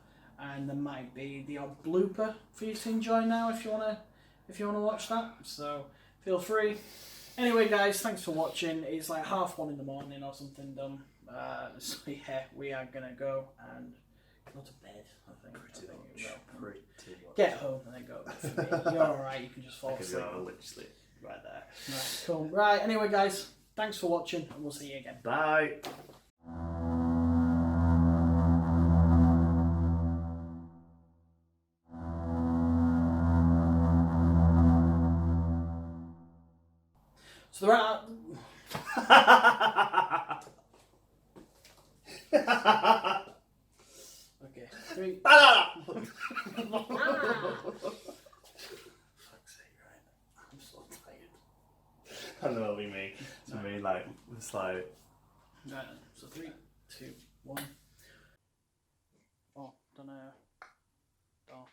And there might be the odd blooper for you to enjoy now if you wanna watch that. So feel free. Anyway, guys, thanks for watching. It's like 1:30 in the morning or something dumb. So yeah, we are gonna go and go to bed. I think. Pretty much. Get home and then go to bed. For me. You're all right. You can just fall asleep. Literally right there. Right, cool. Right. Anyway, guys, thanks for watching, and we'll see you again. Bye. So they're out. Okay, 3. Fuck's sake, right? I'm so tired. I know what you mean. To me, like, it's like. Right, so 3, 2, 1. Oh, don't know. Oh.